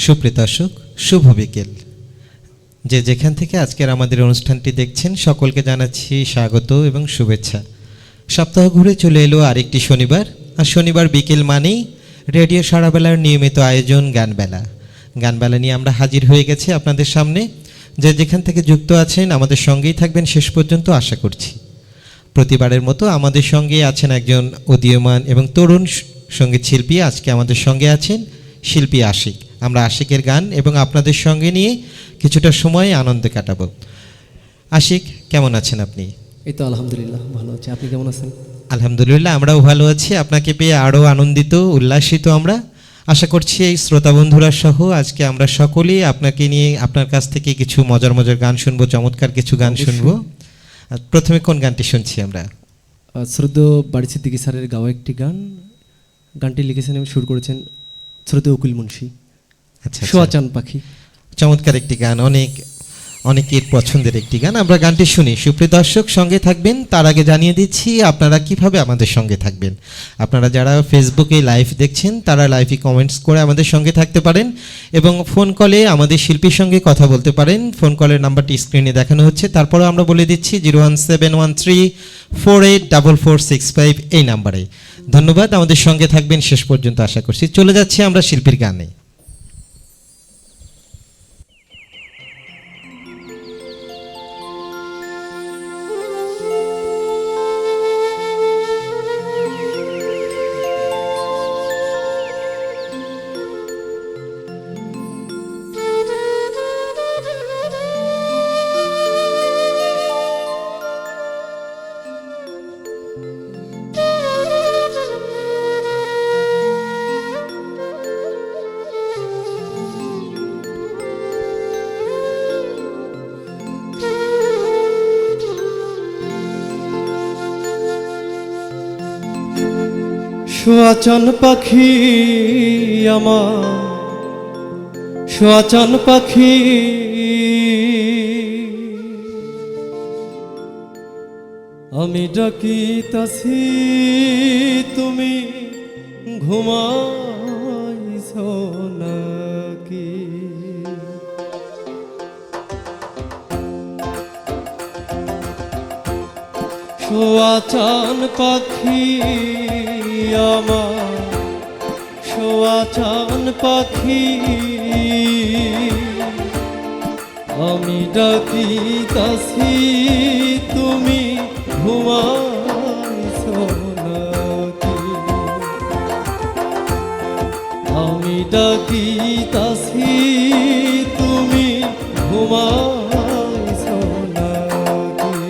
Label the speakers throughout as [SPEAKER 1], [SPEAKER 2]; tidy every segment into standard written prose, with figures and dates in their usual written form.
[SPEAKER 1] সুপ্রিয় দর্শক, শুভ বিকেল। যে যেখান থেকে আজকের আমাদের অনুষ্ঠানটি দেখছেন সকলকে জানাচ্ছি স্বাগত এবং শুভেচ্ছা। সপ্তাহ ঘুরে চলে এলো আরেকটি শনিবার, আর শনিবার বিকেল মানেই রেডিও সারাবেলার নিয়মিত আয়োজন গানবেলা। গানবেলা নিয়ে আমরা হাজির হয়ে গেছি আপনাদের সামনে। যে যেখান থেকে যুক্ত আছেন আমাদের সঙ্গেই থাকবেন শেষ পর্যন্ত আশা করছি। প্রতিবারের মতো আমাদের সঙ্গে আছেন একজন উদীয়মান এবং তরুণ সঙ্গীত শিল্পী। আজকে আমাদের সঙ্গে আছেন শিল্পী আশিক। আমরা আশিকের গান এবং আপনাদের সঙ্গে নিয়ে কিছুটা সময় আনন্দে কাটাবো। আশিক, কেমন আছেন আপনি?
[SPEAKER 2] এই তো আলহামদুলিল্লাহ ভালো আছি। আপনি কেমন আছেন?
[SPEAKER 1] আলহামদুলিল্লাহ, আমরাও ভালো আছি। আপনাকে পেয়ে আরও আনন্দিত, উল্লাসিত আমরা। আশা করছি এই শ্রোতা বন্ধুরা সহ আজকে আমরা সকলেই আপনাকে নিয়ে আপনার কাছ থেকে কিছু মজার মজার গান শুনবো, চমৎকার কিছু গান শুনবো। প্রথমে কোন গানটি শুনছি আমরা?
[SPEAKER 2] শ্রদ্ধেয় বাড়ি সিদ্দিকী স্যারের গাওয়া একটি গান। গানটি লিখেছেন এবং সুর করেছেন শ্রদ্ধেয় উকিল মুন্সি।
[SPEAKER 1] আচ্ছা,
[SPEAKER 2] সোয়া চান পাখি।
[SPEAKER 1] চমৎকার একটি গান, অনেকের পছন্দের একটি গান। আমরা গানটি শুনি। সুপ্রিয় দর্শক, সঙ্গে থাকবেন। তার আগে জানিয়ে দিচ্ছি আপনারা কিভাবে আমাদের সঙ্গে থাকবেন। আপনারা যারা ফেসবুকে লাইভ দেখছেন তারা লাইভে কমেন্টস করে আমাদের সঙ্গে থাকতে পারেন এবং ফোন কলে আমাদের শিল্পীর সঙ্গে কথা বলতে পারেন। ফোন কলের নাম্বারটি স্ক্রিনে দেখানো হচ্ছে। তারপরে আমরা বলে দিচ্ছি 01713484465 এই নাম্বারে। ধন্যবাদ, আমাদের সঙ্গে থাকবেন শেষ পর্যন্ত আশা করছি। চলে যাচ্ছি আমরা শিল্পীর গানে।
[SPEAKER 2] সোয়া চান পাখি আমার, সোয়া চান পাখি, আমি ডাকিতাছি তুমি ঘুমাইছ নাকি? সোয়া চান পাখি আমার, সোয়া চান পাখি, আমি ডাকিতাছি তুমি ঘুমাইছ নাকি? আমি ডাকিতাছি তুমি ঘুমাইছ নাকি?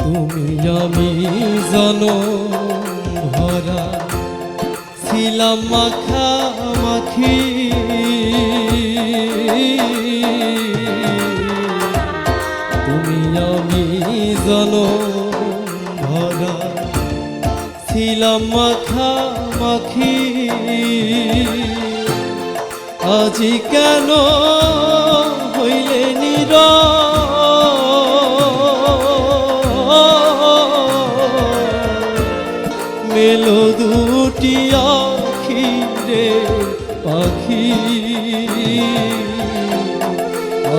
[SPEAKER 2] তুমি আমি জানো ভরা ছিলাম মাখামাখি, তুমি আমি জানো ভরা ছিলাম মাখামাখি, আজি কেন হইলে নীরব? মেলো দুটি আখি রে পাখি,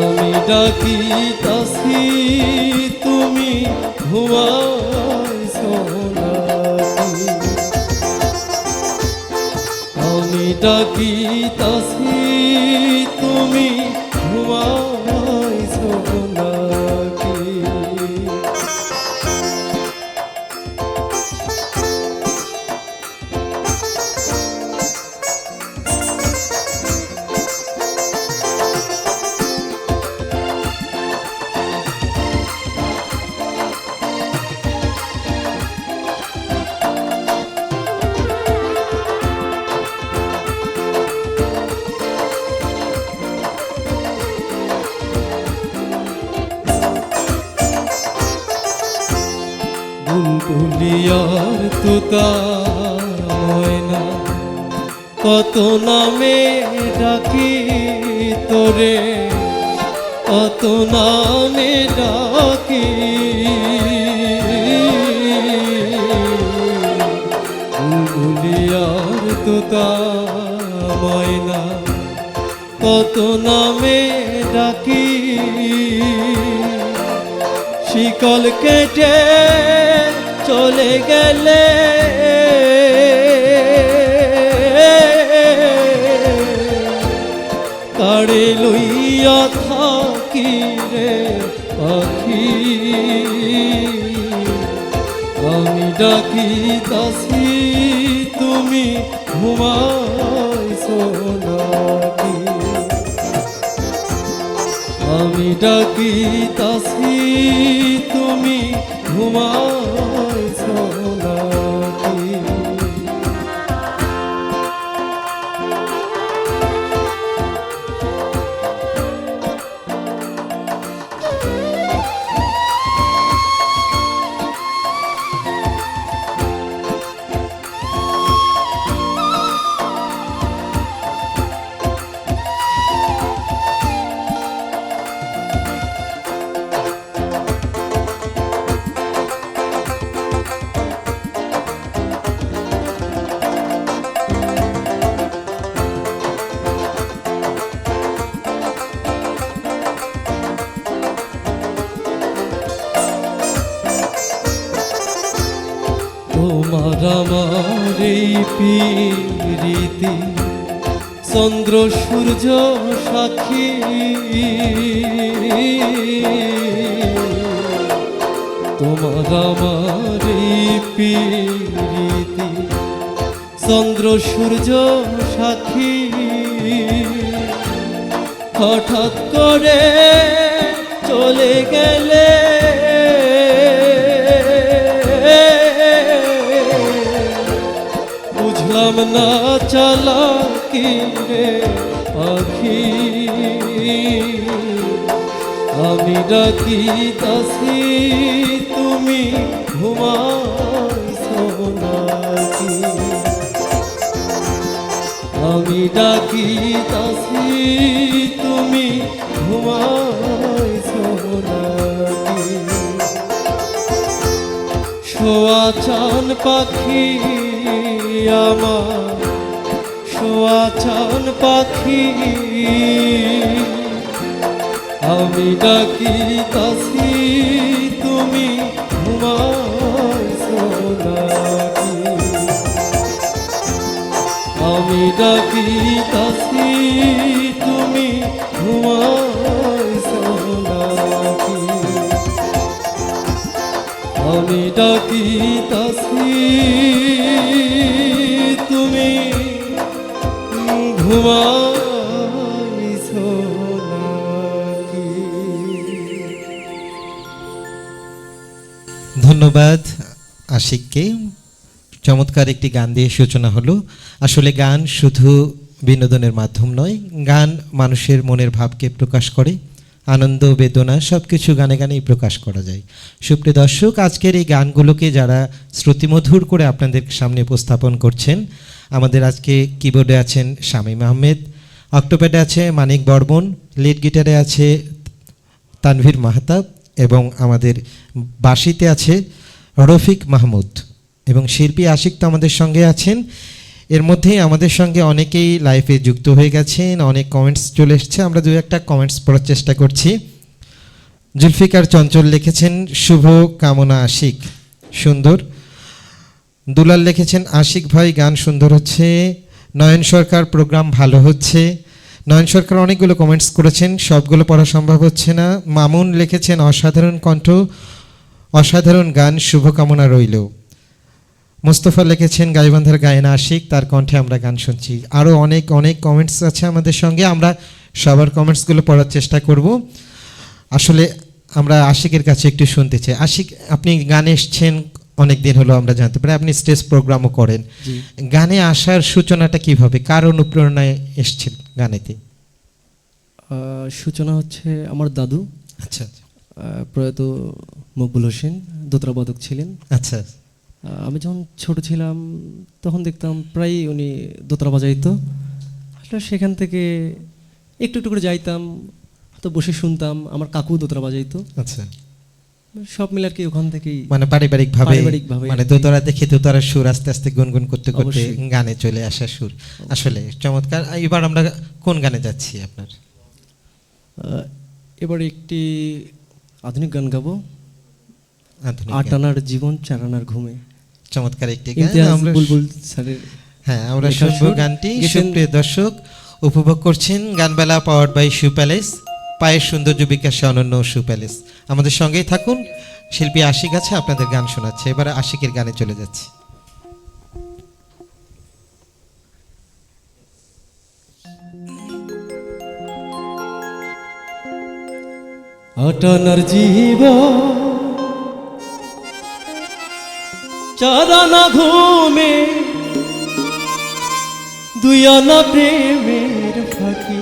[SPEAKER 2] আমি ডাকিতাছি তুমি ঘুমাইছ নাকি? আমি ডাকিতাছি তুমি ঘুমাইছ নাকি? বুলবুলিয়ার তোতা ময়না, কত নামে ডাকি তোরে, কত নামে ডাকি। বুলবুলিয়ার তোতা ময়না, কত নামে ডাকি। শিকল কেটে চলে গেলে কাড়ে লইয়া থাকি রে পাখি। আমি ডাকি তাসি তুমি ঘুমাইছো নাকি। আমি ডাকি তাসি তুমি ঘুমাইছো নাকি। তোমার আমার এই প্রীতি চন্দ্র সূর্য সাক্ষী। তোমার আমার এই প্রীতি চন্দ্র সূর্য সাক্ষী। হঠাৎ করে চলে গেলে বুঝলাম না চালাকি রে পাখি। আমি ডাকি তাসি তুমি ঘুমাইছো নাকি। আমি ডাকি তাসি তুমি ঘুমাইছো নাকি। শোয়া চান পাখি আমার, শোয়া চান পাখি। আমি ডাকি তাসি তুমি ঘুমাইছো নাকি। আমি ডাকি তাসি তুমি ঘুমাইছো নাকি। আমি ডাকি তাসি তুমি ঘুমাইছো নাকি।
[SPEAKER 1] ধন্যবাদ আশিককে। চমৎকার একটি গান দিয়ে সূচনা হলো। আসলে গান শুধু বিনোদনের মাধ্যম নয়, গান মানুষের মনের ভাবকে প্রকাশ করে। আনন্দ বেদনা সব কিছু গানে গানেই প্রকাশ করা যায়। সুপ্রিয় দর্শক, আজকের এই গানগুলোকে যারা শ্রুতিমধুর করে আপনাদের সামনে উপস্থাপন করছেন, আমাদের আজকে কিবোর্ডে আছেন শামীম আহমেদ, অক্টোপ্যাডে আছে মানিক বর্মন, লিড গিটারে আছে তানভীর মাহতাব এবং আমাদের বাঁশিতে আছে রফিক মাহমুদ এবং শিল্পী আশিক তো আমাদের সঙ্গে আছেন। এর মধ্যেই আমাদের সঙ্গে অনেকেই লাইভে যুক্ত হয়ে গেছেন, অনেক কমেন্টস চলে এসছে। আমরা দু একটা কমেন্টস পড়ার চেষ্টা করছি। জুলফিকার চঞ্চল লিখেছেন শুভ কামনা আশিক, সুন্দর। দুলাল লিখেছেন আশিক ভাই গান সুন্দর হচ্ছে। নয়ন সরকার প্রোগ্রাম ভালো হচ্ছে। নয়ন সরকার অনেকগুলো কমেন্টস করেছেন, সবগুলো পড়া সম্ভব হচ্ছে না। মামুন লিখেছেন অসাধারণ কণ্ঠ, অসাধারণ গান, শুভকামনা রইল। মুস্তফা লিখেছেন গাইবান্ধার গায়না আশিক, তার কণ্ঠে আমরা গান শুনছি। আরও অনেক অনেক কমেন্টস আছে আমাদের সঙ্গে, আমরা সবার কমেন্টসগুলো পড়ার চেষ্টা করব। আসলে আমরা আশিকের কাছে একটু শুনতে চাই। আশিক, আপনি গানে এসছেন অনেক দিন হলো, আমরা জানতে পারি আপনি স্টেজ প্রোগ্রামও করেন। গানে আসার সূচনাটা কিভাবে, কার অনুপ্রেরণায় এসছেন গানেতে?
[SPEAKER 2] সূচনা হচ্ছে আমার দাদু,
[SPEAKER 1] আচ্ছা,
[SPEAKER 2] প্রয়াত মকবুল হোসেন দোতরা বাদক ছিলেন।
[SPEAKER 1] আচ্ছা,
[SPEAKER 2] আমি যখন ছোট ছিলাম তখন দেখতাম প্রায় উনি দোতরা বাজাইতো। আসলে সেখান থেকে একটু একটু করে যাইতাম, তো বসে শুনতাম। আমার কাকু দোতরা বাজাইতো।
[SPEAKER 1] আচ্ছা,
[SPEAKER 2] সব মিলে আর কি ওখান থেকেই
[SPEAKER 1] মানে পারিবারিকভাবে
[SPEAKER 2] পারিবারিকভাবে
[SPEAKER 1] মানে
[SPEAKER 2] আর কি।
[SPEAKER 1] দোতারা দেখে দোতারার সুর আস্তে আস্তে গুনগুন করতে করতে
[SPEAKER 2] অবশ্যই।
[SPEAKER 1] গানে চলে আসা সুর। আসলে চমৎকার। এবার আমরা কোন গানে যাচ্ছি আপনার?
[SPEAKER 2] এবারে একটি আধুনিক গান গাবো,
[SPEAKER 1] আধুনিক গান।
[SPEAKER 2] আটানার জীবন চারানার ঘুমে।
[SPEAKER 1] চমৎকার একটি গান
[SPEAKER 2] ইমতিয়াজ
[SPEAKER 1] আমরা
[SPEAKER 2] বুলবুল স্যারের।
[SPEAKER 1] হ্যাঁ, আমরা
[SPEAKER 2] লেখা
[SPEAKER 1] শুনবো
[SPEAKER 2] সুর।
[SPEAKER 1] গানটি।
[SPEAKER 2] গেছেন-
[SPEAKER 1] সুপ্রিয় দর্শক, উপভোগ করছেন গানবেলা পাওয়ার্ড বাই শু প্যালেস, পায়ের সৌন্দর্য বিকাশে অনন্য শু প্যালেস। আমাদের সঙ্গেই থাকুন। শিল্পী আশিক আছে, আপনাদের গান শোনাচ্ছে। এবারে আশিকের গানে চলে যাচ্ছি।
[SPEAKER 2] আটানার জীবন চারানা ঘুমে, দুই আনা প্রেমের ফাঁকি।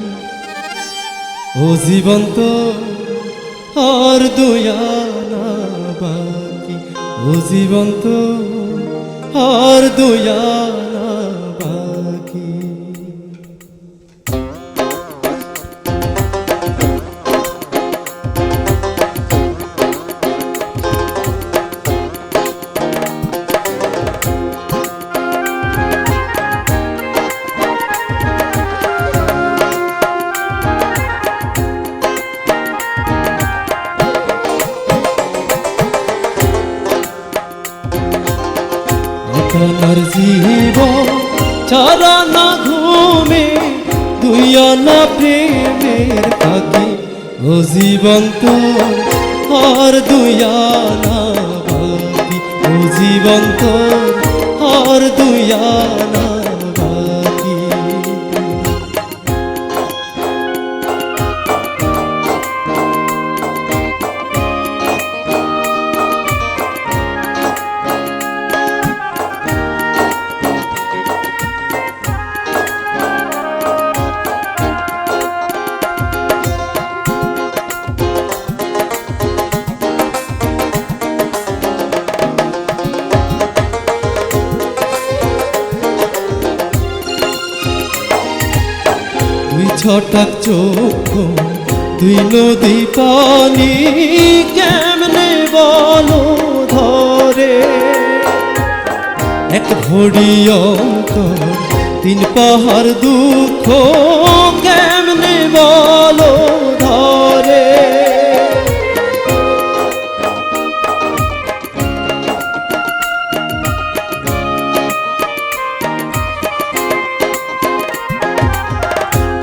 [SPEAKER 2] ও জীবন তো আর দুই আনা বাকি। ও জীবন তো আর দুই আনা বাকি। আটানার জীবন চারানা ঘুমে, দুই আনা প্রেমের ফাঁকি। ও জীবন তো আর দুই আনা বাকি। ও জীবন তো আর দুই আনা বাকি। দুই ছটাক চক্ষু, দুই নদী পানি, কেমনে বলো ধরে। এক ঘড়ি অন্তর, তিন পাহাড় দুঃখ, কেমনে বলো ধরে।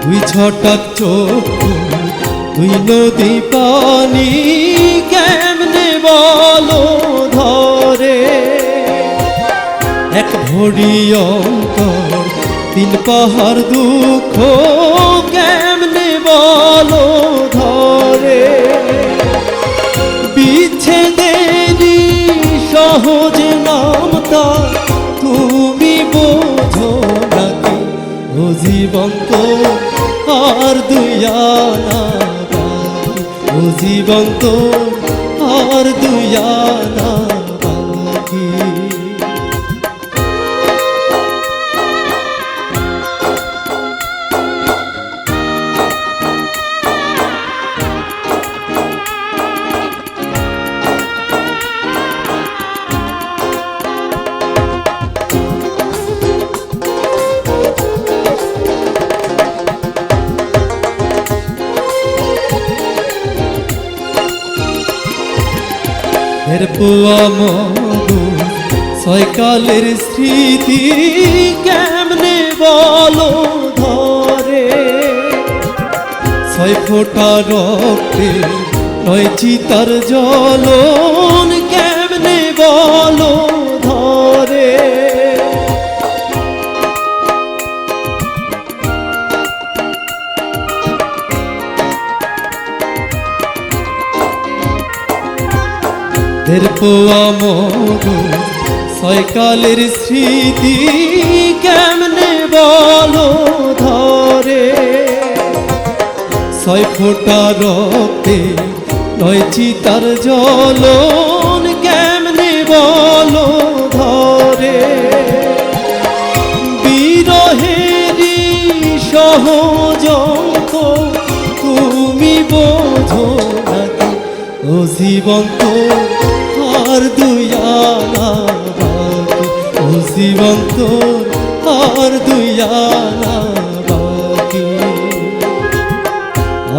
[SPEAKER 2] দুই ছটাক চক্ষু, দুই নদী পানি, কেমনে বলো ধরে। এক ঘড়ি অন্তর, তিন পাহাড় দুঃখ, কেমনে বলো ধরে। বিচ্ছেদেরই সহজ নামতা তুমি বোঝো নাকি। ও জীবন তো আর দুই আনা বাকি। ও জীবন তো আর দুই আনা বাকি। এর পোয়া মধু ছয়কালের স্মৃতি, কেমনে বলো ধরে। ছয় ফোঁটা রক্তে নয় চিতার জ্বলন, কেমনে বলো ধরে। পোয়া মধু ছয়কালের স্মৃতি, কেমনে বলো ধরে। ছয় ফোঁটা রক্তে নয় চিতার জ্বলন কেমনে বলো ধরে, বিরহেরি সহজঙ্ক তুমি বোঝো নাকি, ও জীবন্ত আর দুয়ানা বাকি, ও জীবন্ত আর দুয়ানা বাকি।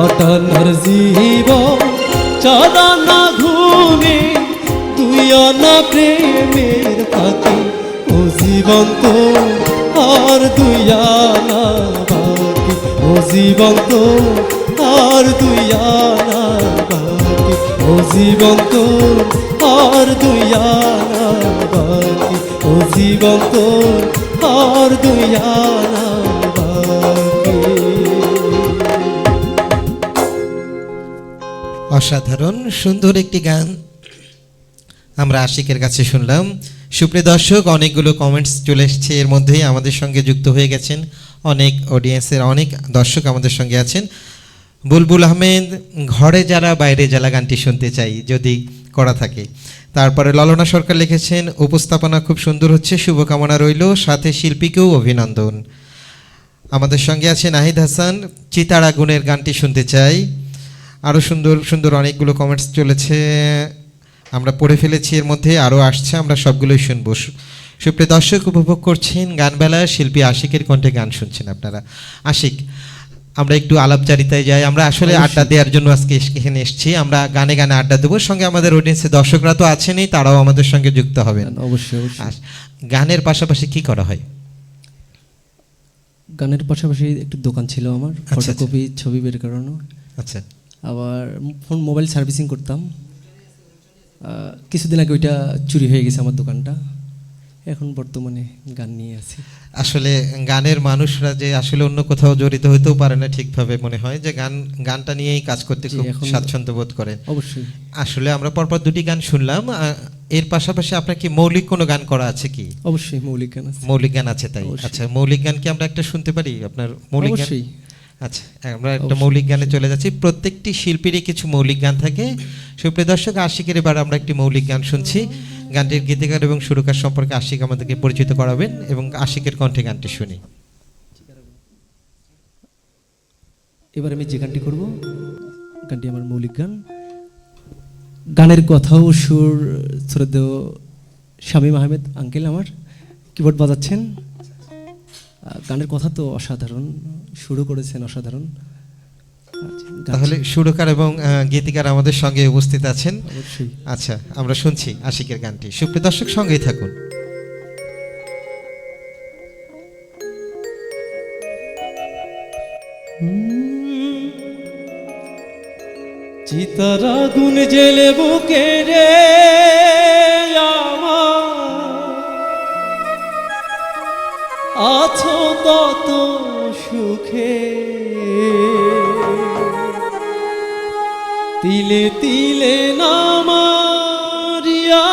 [SPEAKER 2] অটানার জীবন চালানা ঘুমে, দুয়ানা প্রেমের ফাঁকি, ও জীবন্ত আর দুয়ানা বাকি, ও জীবন্ত আর দুয়ানা বাকি, ও জীবন্ত আর দুয়ানা বাকি, ও জীবন্ত আর দুয়ানা বাকি।
[SPEAKER 1] অসাধারণ সুন্দর একটি গান আমরা আশিকের কাছে শুনলাম। সুপ্রিয় দর্শক, অনেকগুলো কমেন্টস চলে এসেছে, এর মধ্যেই আমাদের সঙ্গে যুক্ত হয়ে গেছেন অনেক অডিয়েন্সের অনেক দর্শক আমাদের সঙ্গে আছেন। বুলবুল আহমেদ, ঘরে যারা বাইরে যারা গানটি শুনতে চাই যদি করা থাকে। তারপরে ললনা সরকার লিখেছেন, উপস্থাপনা খুব সুন্দর হচ্ছে, শুভকামনা রইল, সাথে শিল্পীকেও অভিনন্দন। আমাদের সঙ্গে আছে নাহিদ হাসান, চিতার আগুনের গানটি শুনতে চাই। আরও সুন্দর সুন্দর অনেকগুলো কমেন্টস চলেছে, আমরা পড়ে ফেলেছি, এর মধ্যে আরও আসছে, আমরা সবগুলোই শুনবো। সুপ্রিয় দর্শক, উপভোগ করছেন গানবেলা, শিল্পী আশিকের কণ্ঠে গান শুনছেন আপনারা। আশিক, আমরা একটু আলাপচারিতায় যাই। আমরা আসলে আড্ডা দেওয়ার জন্য আজকে এখানে এসেছি, আমরা গানে গানে আড্ডা দেবো, সঙ্গে আমাদের অডিয়েন্সের দর্শকরা তো আছেনই, তারাও আমাদের সঙ্গে যুক্ত হবেন।
[SPEAKER 2] অবশ্যই অবশ্যই।
[SPEAKER 1] গানের পাশাপাশি কি করা হয়?
[SPEAKER 2] গানের পাশাপাশি একটু দোকান ছিল আমার,
[SPEAKER 1] আচ্ছা।
[SPEAKER 2] ফটোকপি ছবি বের করানো,
[SPEAKER 1] আচ্ছা,
[SPEAKER 2] আবার ফোন মোবাইল সার্ভিসিং করতাম। কিছুদিন আগে ওইটা চুরি হয়ে গেছে আমার দোকানটা, এখন বর্তমানে গান নিয়ে আছি।
[SPEAKER 1] আসলে গানের মানুষরা যে আসলে অন্য কোথাও জড়িত হইতেও পারে না ঠিকভাবে, মনে হয় যে গানটা নিয়েই কাজ করতে
[SPEAKER 2] জি,
[SPEAKER 1] খুব
[SPEAKER 2] এখন
[SPEAKER 1] স্বাচ্ছন্দ্য বোধ করেন।
[SPEAKER 2] অবশ্যই।
[SPEAKER 1] আসলে আমরা পরপর দুটি গান শুনলাম, এর পাশাপাশি আপনার কি মৌলিক কোনো গান করা আছে কি?
[SPEAKER 2] অবশ্যই মৌলিক গান আছে।
[SPEAKER 1] মৌলিক গান আছে, তাই?
[SPEAKER 2] অবশ্যই।
[SPEAKER 1] আচ্ছা, মৌলিক গান কি আমরা একটা শুনতে পারি আপনার মৌলিক গান?
[SPEAKER 2] অবশ্যই।
[SPEAKER 1] আচ্ছা, আমরা একটা
[SPEAKER 2] অবশ্যই।
[SPEAKER 1] মৌলিক গানে চলে যাচ্ছি। প্রত্যেকটি শিল্পীরই কিছু মৌলিক গান থাকে। সুপ্রিয় দর্শক, আশিকের এবার আমরা একটি মৌলিক গান শুনছি। গানটির গীতিকার এবং সুরকার সম্পর্কে আশিক আমাদেরকে পরিচিত করাবেন এবং আশিকের কণ্ঠে গানটি শুনি।
[SPEAKER 2] এবার আমি যে গানটি করব, গানটি আমার মৌলিক গান। গানের কথাও সুর শ্রদ্ধেয় শামীম আহমেদ আঙ্কেল আমার কিবোর্ড বাজাচ্ছেন। গানের কথা তো অসাধারণ, সুরও করেছেন অসাধারণ।
[SPEAKER 1] তাহলে সুরকার এবং গীতিকার আমাদের সঙ্গে উপস্থিত আছেন।
[SPEAKER 2] অবশ্যই।
[SPEAKER 1] আচ্ছা, আমরা শুনছি আশিকের গানটি। সুপ্রিয় দর্শক, সঙ্গেই থাকুন।
[SPEAKER 2] চিতার আগুন জেলে বুকে রে আমার, আছো কত সুখে, তিলে তিলে নামারিয়া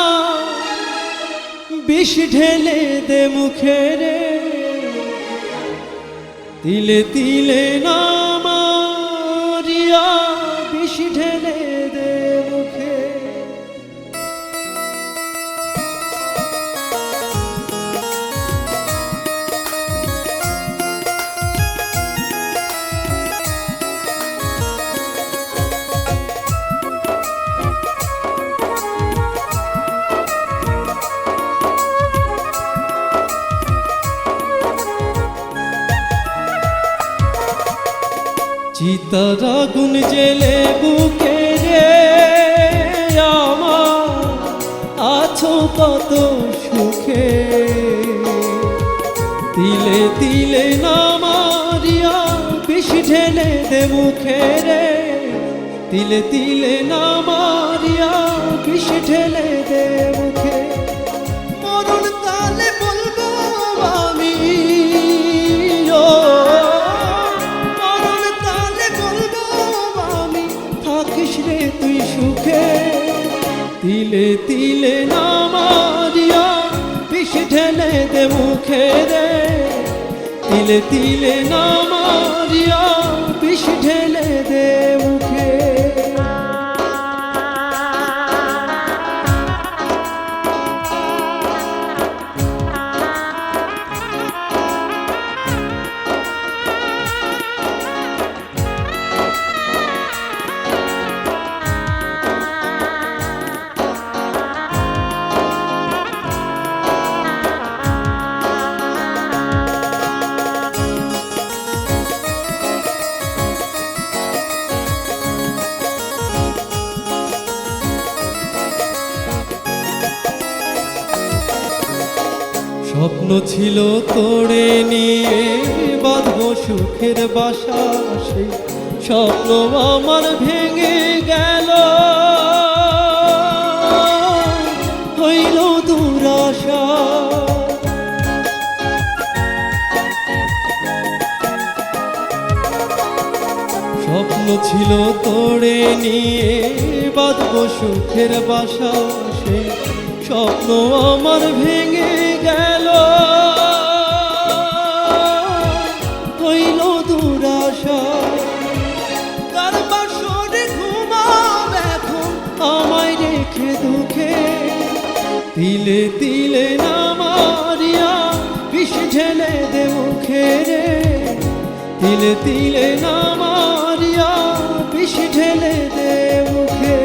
[SPEAKER 2] বিষ ঢেলে দে মুখে রে, তিলে তিলে নামারিয়া বিষ ঢেলে দে মুখে। চিতার আগুন জেলে বুকে রে আমার, আছো কত সুখে, তিলে তিলে নামারিয়া বিষ ঢেলে দে মুখে রে, তিলে তিলে নামারিয়া বিষ ঢেলে দে মুখে। মরণ কালে বলবো আমি, ও মরণ কালে বলবো আমি, থাকিস রে তুই সুখে, তিলে তিলে নামারিয়া বিষ ঢেলে দে মুখে রে, তিলে তিলে নামারিয়া বিষ ঢেলে দে মুখে। স্বপ্ন ছিল তোড়ে নিয়ে বাঁধবো সুখের বাসা, সেই স্বপ্ন আমার ভেঙে গেল, হইল দুরাশা। স্বপ্ন ছিল তোড়ে নিয়ে বাঁধবো সুখের বাসা, সেই স্বপ্ন আমার ভেঙে গেল, হইল দুরাশা। কার বাসরে ঘুমাব এখন আমায় রেখে দুঃখে, তিলে তিলে না মারিয়া বিষ ঢেলে দে মুখে রে, তিলে তিলে না মারিয়া বিষ ঢেলে দে মুখে।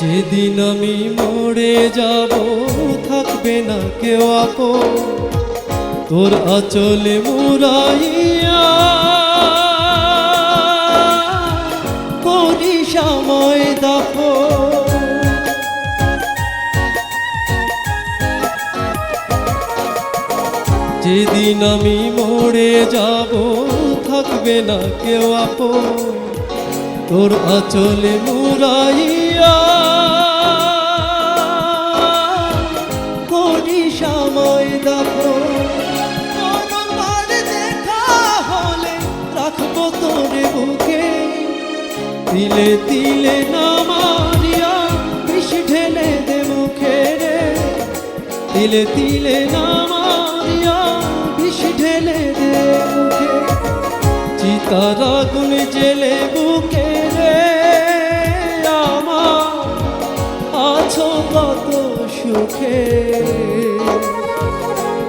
[SPEAKER 2] যেদিন আমি মরে যাব থাকবে না কেউ আপন, তোর আঁচলে মুড়াইয়া করি সময় দাফন। যেদিন আমি মরে যাব থাকবে না কেউ আপন, তোর আঁচলে মুড়াইয়া করি সময় দাফন। আমার দেখা হলে রাখবো তোরে বুকে, তিলে তিলে না মারিয়া বিষ ঢেলে দে মুখে রে, তিলে তিলে না মারিয়া বিষ ঢেলে দে মুখে। চিতার আগুন জেলে বুকে রে আমার আছো কত সুখে,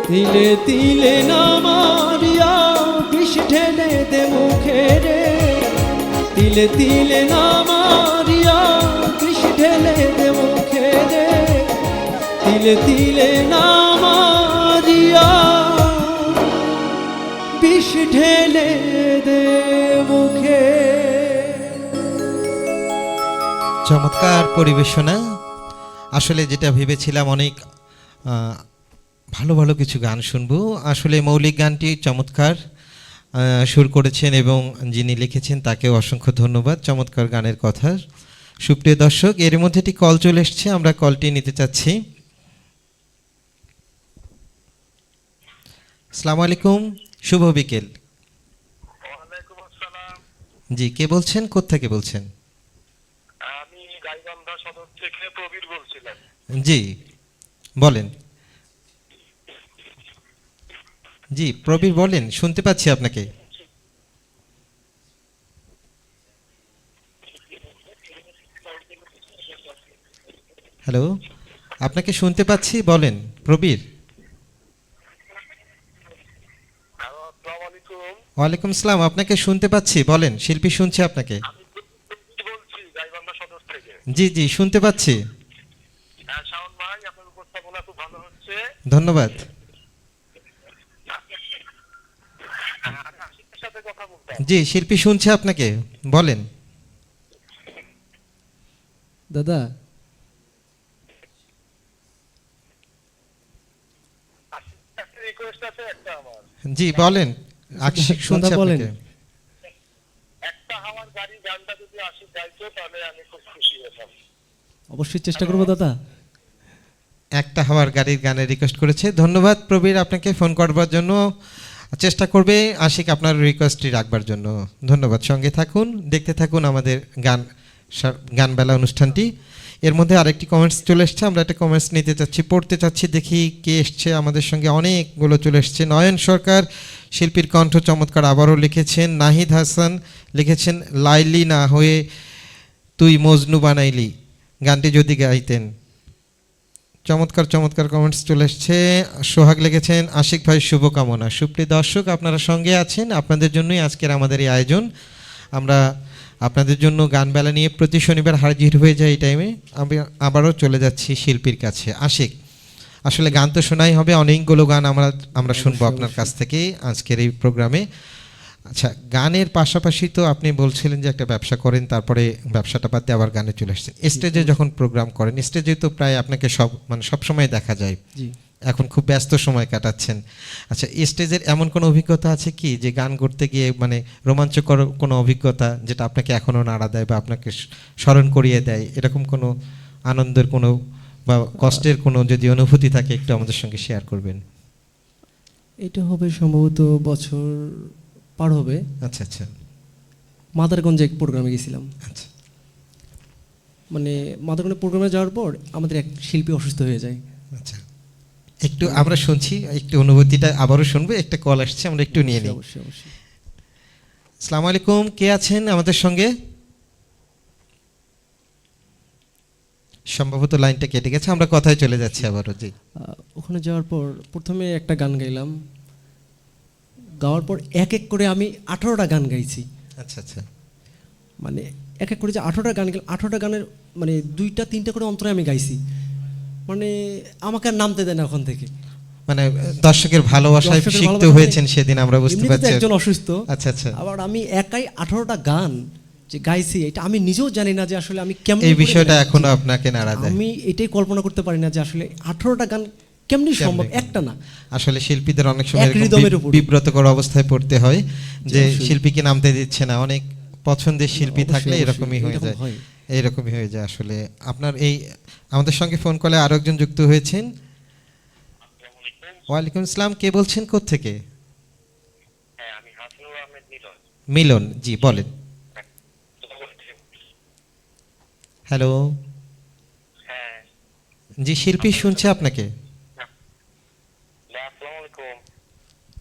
[SPEAKER 2] তিলে তিলে না মারিয়া বিষ ঢেলে দে মুখে রে, তিলে তিলে না মারিয়া বিষ ঢেলে দে মুখে রে, তিলে তিলে না মারিয়া বিষ ঢেলে দে মুখে।
[SPEAKER 1] চমৎকার পরিবেশনা। আসলে যেটা ভেবেছিলাম অনেক ভালো ভালো কিছু গান শুনবো, আসলে মৌলিক গানটি চমৎকার সুর করেছেন এবং যিনি লিখেছেন তাকেও অসংখ্য ধন্যবাদ। চমৎকার গানের কথা। সুপ্রিয় দর্শক, এর মধ্যে একটি কল চলে এসছে, আমরা কলটি নিতে চাচ্ছি। আসসালামু আলাইকুম, শুভ বিকেল।
[SPEAKER 3] ওয়ালাইকুম আসসালাম।
[SPEAKER 1] জি, কে বলছেন, কোত্থেকে বলছেন?
[SPEAKER 3] আমি গাইবান্ধা সদর থেকে প্রবীর বলছিলাম।
[SPEAKER 1] জি বলেন। জি প্রবীর বলেন, শুনতে পাচ্ছি আপনাকে। হ্যালো, আপনাকে শুনতে পাচ্ছি, বলেন প্রবীর।
[SPEAKER 3] হ্যালো, আসসালামু আলাইকুম।
[SPEAKER 1] ওয়ালাইকুম আসসালাম, আপনাকে শুনতে পাচ্ছি, বলেন। শিল্পী শুনছে আপনাকে।
[SPEAKER 3] আমি প্রবীর বলছি গাইবান্ধা সদর থেকে।
[SPEAKER 1] জি জি শুনতে পাচ্ছি,
[SPEAKER 3] হ্যাঁ শাওন ভাই, আপনার উপস্থাপনা খুব ভালো হচ্ছে।
[SPEAKER 1] ধন্যবাদ।
[SPEAKER 3] আমি আশিকের সাথে কথা বলতাম।
[SPEAKER 1] জি শিল্পী শুনছে আপনাকে, বলেন।
[SPEAKER 2] দাদা
[SPEAKER 3] একটা রিকোয়েস্ট আছে একটা আমার।
[SPEAKER 1] জি বলেন, আশিক শুনছে
[SPEAKER 2] দাদা বলেন।
[SPEAKER 1] আপনাকে।
[SPEAKER 3] একটা হাওয়ার গাড়ি গানটা যদি আশিক গাইতো তাহলে আমি খুব খুশি হতাম।
[SPEAKER 2] অবশ্যই চেষ্টা করবো দাদা।
[SPEAKER 1] একটা হাওয়ার গাড়ির গানের রিকোয়েস্ট করেছে। ধন্যবাদ প্রবীর আপনাকে ফোন করবার জন্য। চেষ্টা করবে আশিক আপনার রিকোয়েস্টটি রাখবার জন্য। ধন্যবাদ। সঙ্গে থাকুন, দেখতে থাকুন আমাদের গানবেলা অনুষ্ঠানটি। এর মধ্যে আরেকটি কমেন্টস চলে এসছে, আমরা একটা কমেন্টস নিতে চাচ্ছি, পড়তে চাচ্ছি, দেখি কে এসছে আমাদের সঙ্গে। অনেকগুলো চলে এসছে। নয়ন সরকার শিল্পীর কণ্ঠ চমৎকার, আবারও লিখেছেন নাহিদ হাসান, লিখেছেন লাইলি না হয়ে তুই মজনু বানাইলি, গানটি যদি গাইতেন। চমৎকার চমৎকার কমেন্টস চলে এসছে। সোহাগ লিখেছেন আশিক ভাই শুভকামনা। সুপ্রিয় দর্শক, আপনারা সঙ্গে আছেন, আপনাদের জন্যই আজকের আমাদের এই আয়োজন। আমরা আপনাদের জন্য গান বেলা নিয়ে প্রতি শনিবার হাজির হয়ে যাই। এই টাইমে আমি আবারও চলে যাচ্ছি শিল্পীর কাছে। আশিক, আসলে গান তো শোনাই হবে, অনেকগুলো গান আমরা শুনবো আপনার কাছ থেকে আজকের এই প্রোগ্রামে। আচ্ছা, গানের পাশাপাশি তো আপনি বলছিলেন যে একটা ব্যবসা করেন, তারপরে ব্যবসাটা বাদ দিয়ে আবার গানে চলে আসছেন। স্টেজে যখন প্রোগ্রাম করেন, স্টেজে তো প্রায় আপনাকে সব সময় দেখা যায়,
[SPEAKER 2] জি।
[SPEAKER 1] এখন খুব ব্যস্ত সময় কাটাচ্ছেন। আচ্ছা, স্টেজের এমন কোনো অভিজ্ঞতা আছে কি যে গান করতে গিয়ে মানে রোমাঞ্চকর কোনো অভিজ্ঞতা যেটা আপনাকে এখনও নাড়া দেয় বা আপনাকে স্মরণ করিয়ে দেয়, এরকম কোনো আনন্দের কোনো বা কষ্টের কোনো যদি অনুভূতি থাকে একটু আমাদের সঙ্গে শেয়ার করবেন?
[SPEAKER 2] এটা হবে সম্ভবত বছর পার হবে।
[SPEAKER 1] আচ্ছা আচ্ছা
[SPEAKER 2] মাদারগঞ্জে এক প্রোগ্রামে গেছিলাম।
[SPEAKER 1] আচ্ছা
[SPEAKER 2] মানে মাদারগঞ্জে প্রোগ্রামে যাওয়ার পর আমাদের এক শিল্পী অসুস্থ হয়ে যায়।
[SPEAKER 1] আচ্ছা, একটু আমরা শুনছি, একটু অনুভূতিটা আবারও শুনবো। একটা কল আসছে, আমরা একটু নিয়ে নিই।
[SPEAKER 2] অবশ্যই অবশ্যই।
[SPEAKER 1] আসসালামু আলাইকুম, কে আছেন আমাদের সঙ্গে? সম্ভবত লাইনটা কেটে গেছে, আমরা কথায় চলে যাচ্ছি আবারও। জি,
[SPEAKER 2] ওখানে যাওয়ার পর প্রথমে একটা গান গাইলাম, গাওয়ার পর এক এক করে আমি 18টা গান গাইছি।
[SPEAKER 1] আচ্ছা আচ্ছা,
[SPEAKER 2] মানে এক এক করে যে 18টা গান গেল, 18টা গানের মানে 2টা 3টা করে অন্তরে আমি গাইছি। মানে আমাকে আর নামতে দেয় না ওখান থেকে।
[SPEAKER 1] মানে দর্শকের ভালোবাসায়
[SPEAKER 2] দর্শকের
[SPEAKER 1] সিক্ত
[SPEAKER 2] ভালোবাসায়
[SPEAKER 1] হয়েছেন সেদিন, আমরা বুঝতে
[SPEAKER 2] এমনিতে তো
[SPEAKER 1] পারছি।
[SPEAKER 2] একজন অসুস্থ,
[SPEAKER 1] আচ্ছা আচ্ছা,
[SPEAKER 2] আবার আমি একাই 18টা গান যে গাইছি, এটা আমি নিজেও জানি না যে আসলে আমি কেমন
[SPEAKER 1] এই
[SPEAKER 2] করে
[SPEAKER 1] বিষয়টা
[SPEAKER 2] গাইছি।
[SPEAKER 1] এখনো আপনাকে নাড়া দেয়?
[SPEAKER 2] আমি এটাই কল্পনা করতে পারি না যে আসলে 18টা গান কেমনি সম্ভব,
[SPEAKER 1] কেমনে?
[SPEAKER 2] একটা না।
[SPEAKER 1] আসলে শিল্পীদের অনেক সময়
[SPEAKER 2] এক
[SPEAKER 1] এরকম
[SPEAKER 2] রিদমের উপরে।
[SPEAKER 1] বিব্রতকর অবস্থায় পড়তে হয় যে
[SPEAKER 2] অবশ্যই।
[SPEAKER 1] শিল্পীকে নামতে দিচ্ছে না। অনেক পছন্দের শিল্পী
[SPEAKER 2] অবশ্যই,
[SPEAKER 1] থাকলে
[SPEAKER 2] অবশ্যই,
[SPEAKER 1] এরকমই হয়ে
[SPEAKER 2] এরকম
[SPEAKER 1] যায়,
[SPEAKER 2] হয়।
[SPEAKER 1] এইরকমই হয়ে যায়। আসলে আপনার এই আমাদের সঙ্গে ফোন কলে আরো একজন যুক্ত হয়েছেন। ওয়ালাইকুম আসসালাম, কে বলছেন, কোত্থেকে?
[SPEAKER 3] হ্যাঁ, আমি হাসনুর আহমেদ মিলন।
[SPEAKER 1] মিলন জি, বলেন। হ্যালো,
[SPEAKER 3] হ্যাঁ,
[SPEAKER 1] জি শিল্পী শুনছে আপনাকে।
[SPEAKER 3] আসসালামু আলাইকুম।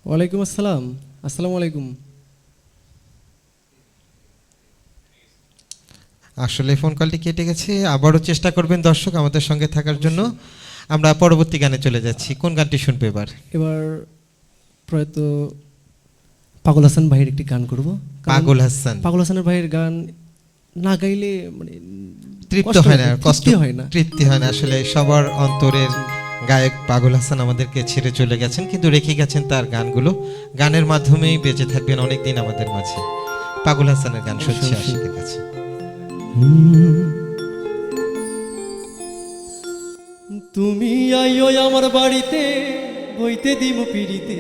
[SPEAKER 2] ওয়ালাইকুম আসসালাম। আসসালামু আলাইকুম।
[SPEAKER 1] আসলে ফোন কলটি কেটে গেছে, আবারও চেষ্টা করবেন দর্শক আমাদের সঙ্গে থাকার জন্য। আমরা পরবর্তী গানে চলে যাচ্ছি। কোন গানটি শুনবে এবার?
[SPEAKER 2] এবার প্রয়াত পাগল হাসান ভাইয়ের একটি গান করব। কারণ
[SPEAKER 1] পাগল হাসান।
[SPEAKER 2] পাগল হাসানের ভাইয়ের গান না গাইলে মানে
[SPEAKER 1] তৃপ্ত
[SPEAKER 2] কষ্ট
[SPEAKER 1] হয় না,
[SPEAKER 2] লাগে,
[SPEAKER 1] কষ্ট
[SPEAKER 2] তৃপ্তি হয় না।
[SPEAKER 1] তৃপ্তি হয় না। আসলে সবার অন্তরের গায়ক পাগল হাসান আমাদেরকে ছেড়ে চলে গেছেন, কিন্তু রেখে গেছেন তার গানগুলো। গানের মাধ্যমেই বেঁচে থাকবেন অনেকদিন আমাদের মাঝে। পাগল হাসানের গান শুনছি
[SPEAKER 2] অবশ্যই।
[SPEAKER 1] আশিকের কাছে।
[SPEAKER 2] তুমি আইও আমার বাড়িতে, বইতে দিমু পিড়িতে,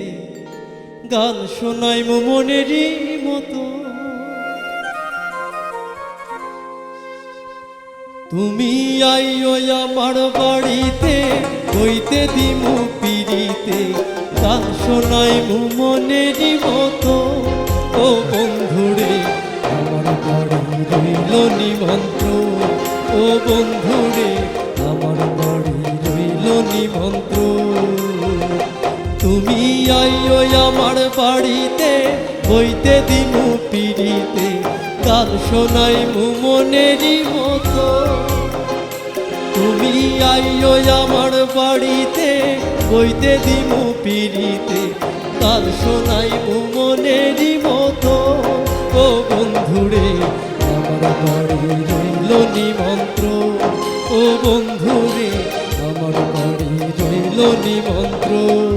[SPEAKER 2] গান শোনাইমু মনেরই মতো। তুমি আইও আমার বাড়িতে, বইতে দিমু পিড়িতে, গান শোনাইমু মনেরই মতো। ও বন্ধুরে আমার বাড়ি রইল নিমন্ত্রণ, ও বন্ধুরে আমার বাড়ি রইল নিমন্ত্রণ। তুমি আইও আমার বাড়িতে, বইতে দিমু পিড়িতে, গান শোনাইমু মনেরই মতো। তুমি আইও আমার বাড়িতে, বইতে দিমু পিড়িতে, গান শোনাইমু মনেরই মতো। ও বন্ধুরে আমার বাড়ি রইল নিমন্ত্রণ, ও বন্ধুরে আমার বাড়ি রইল নিমন্ত্রণ।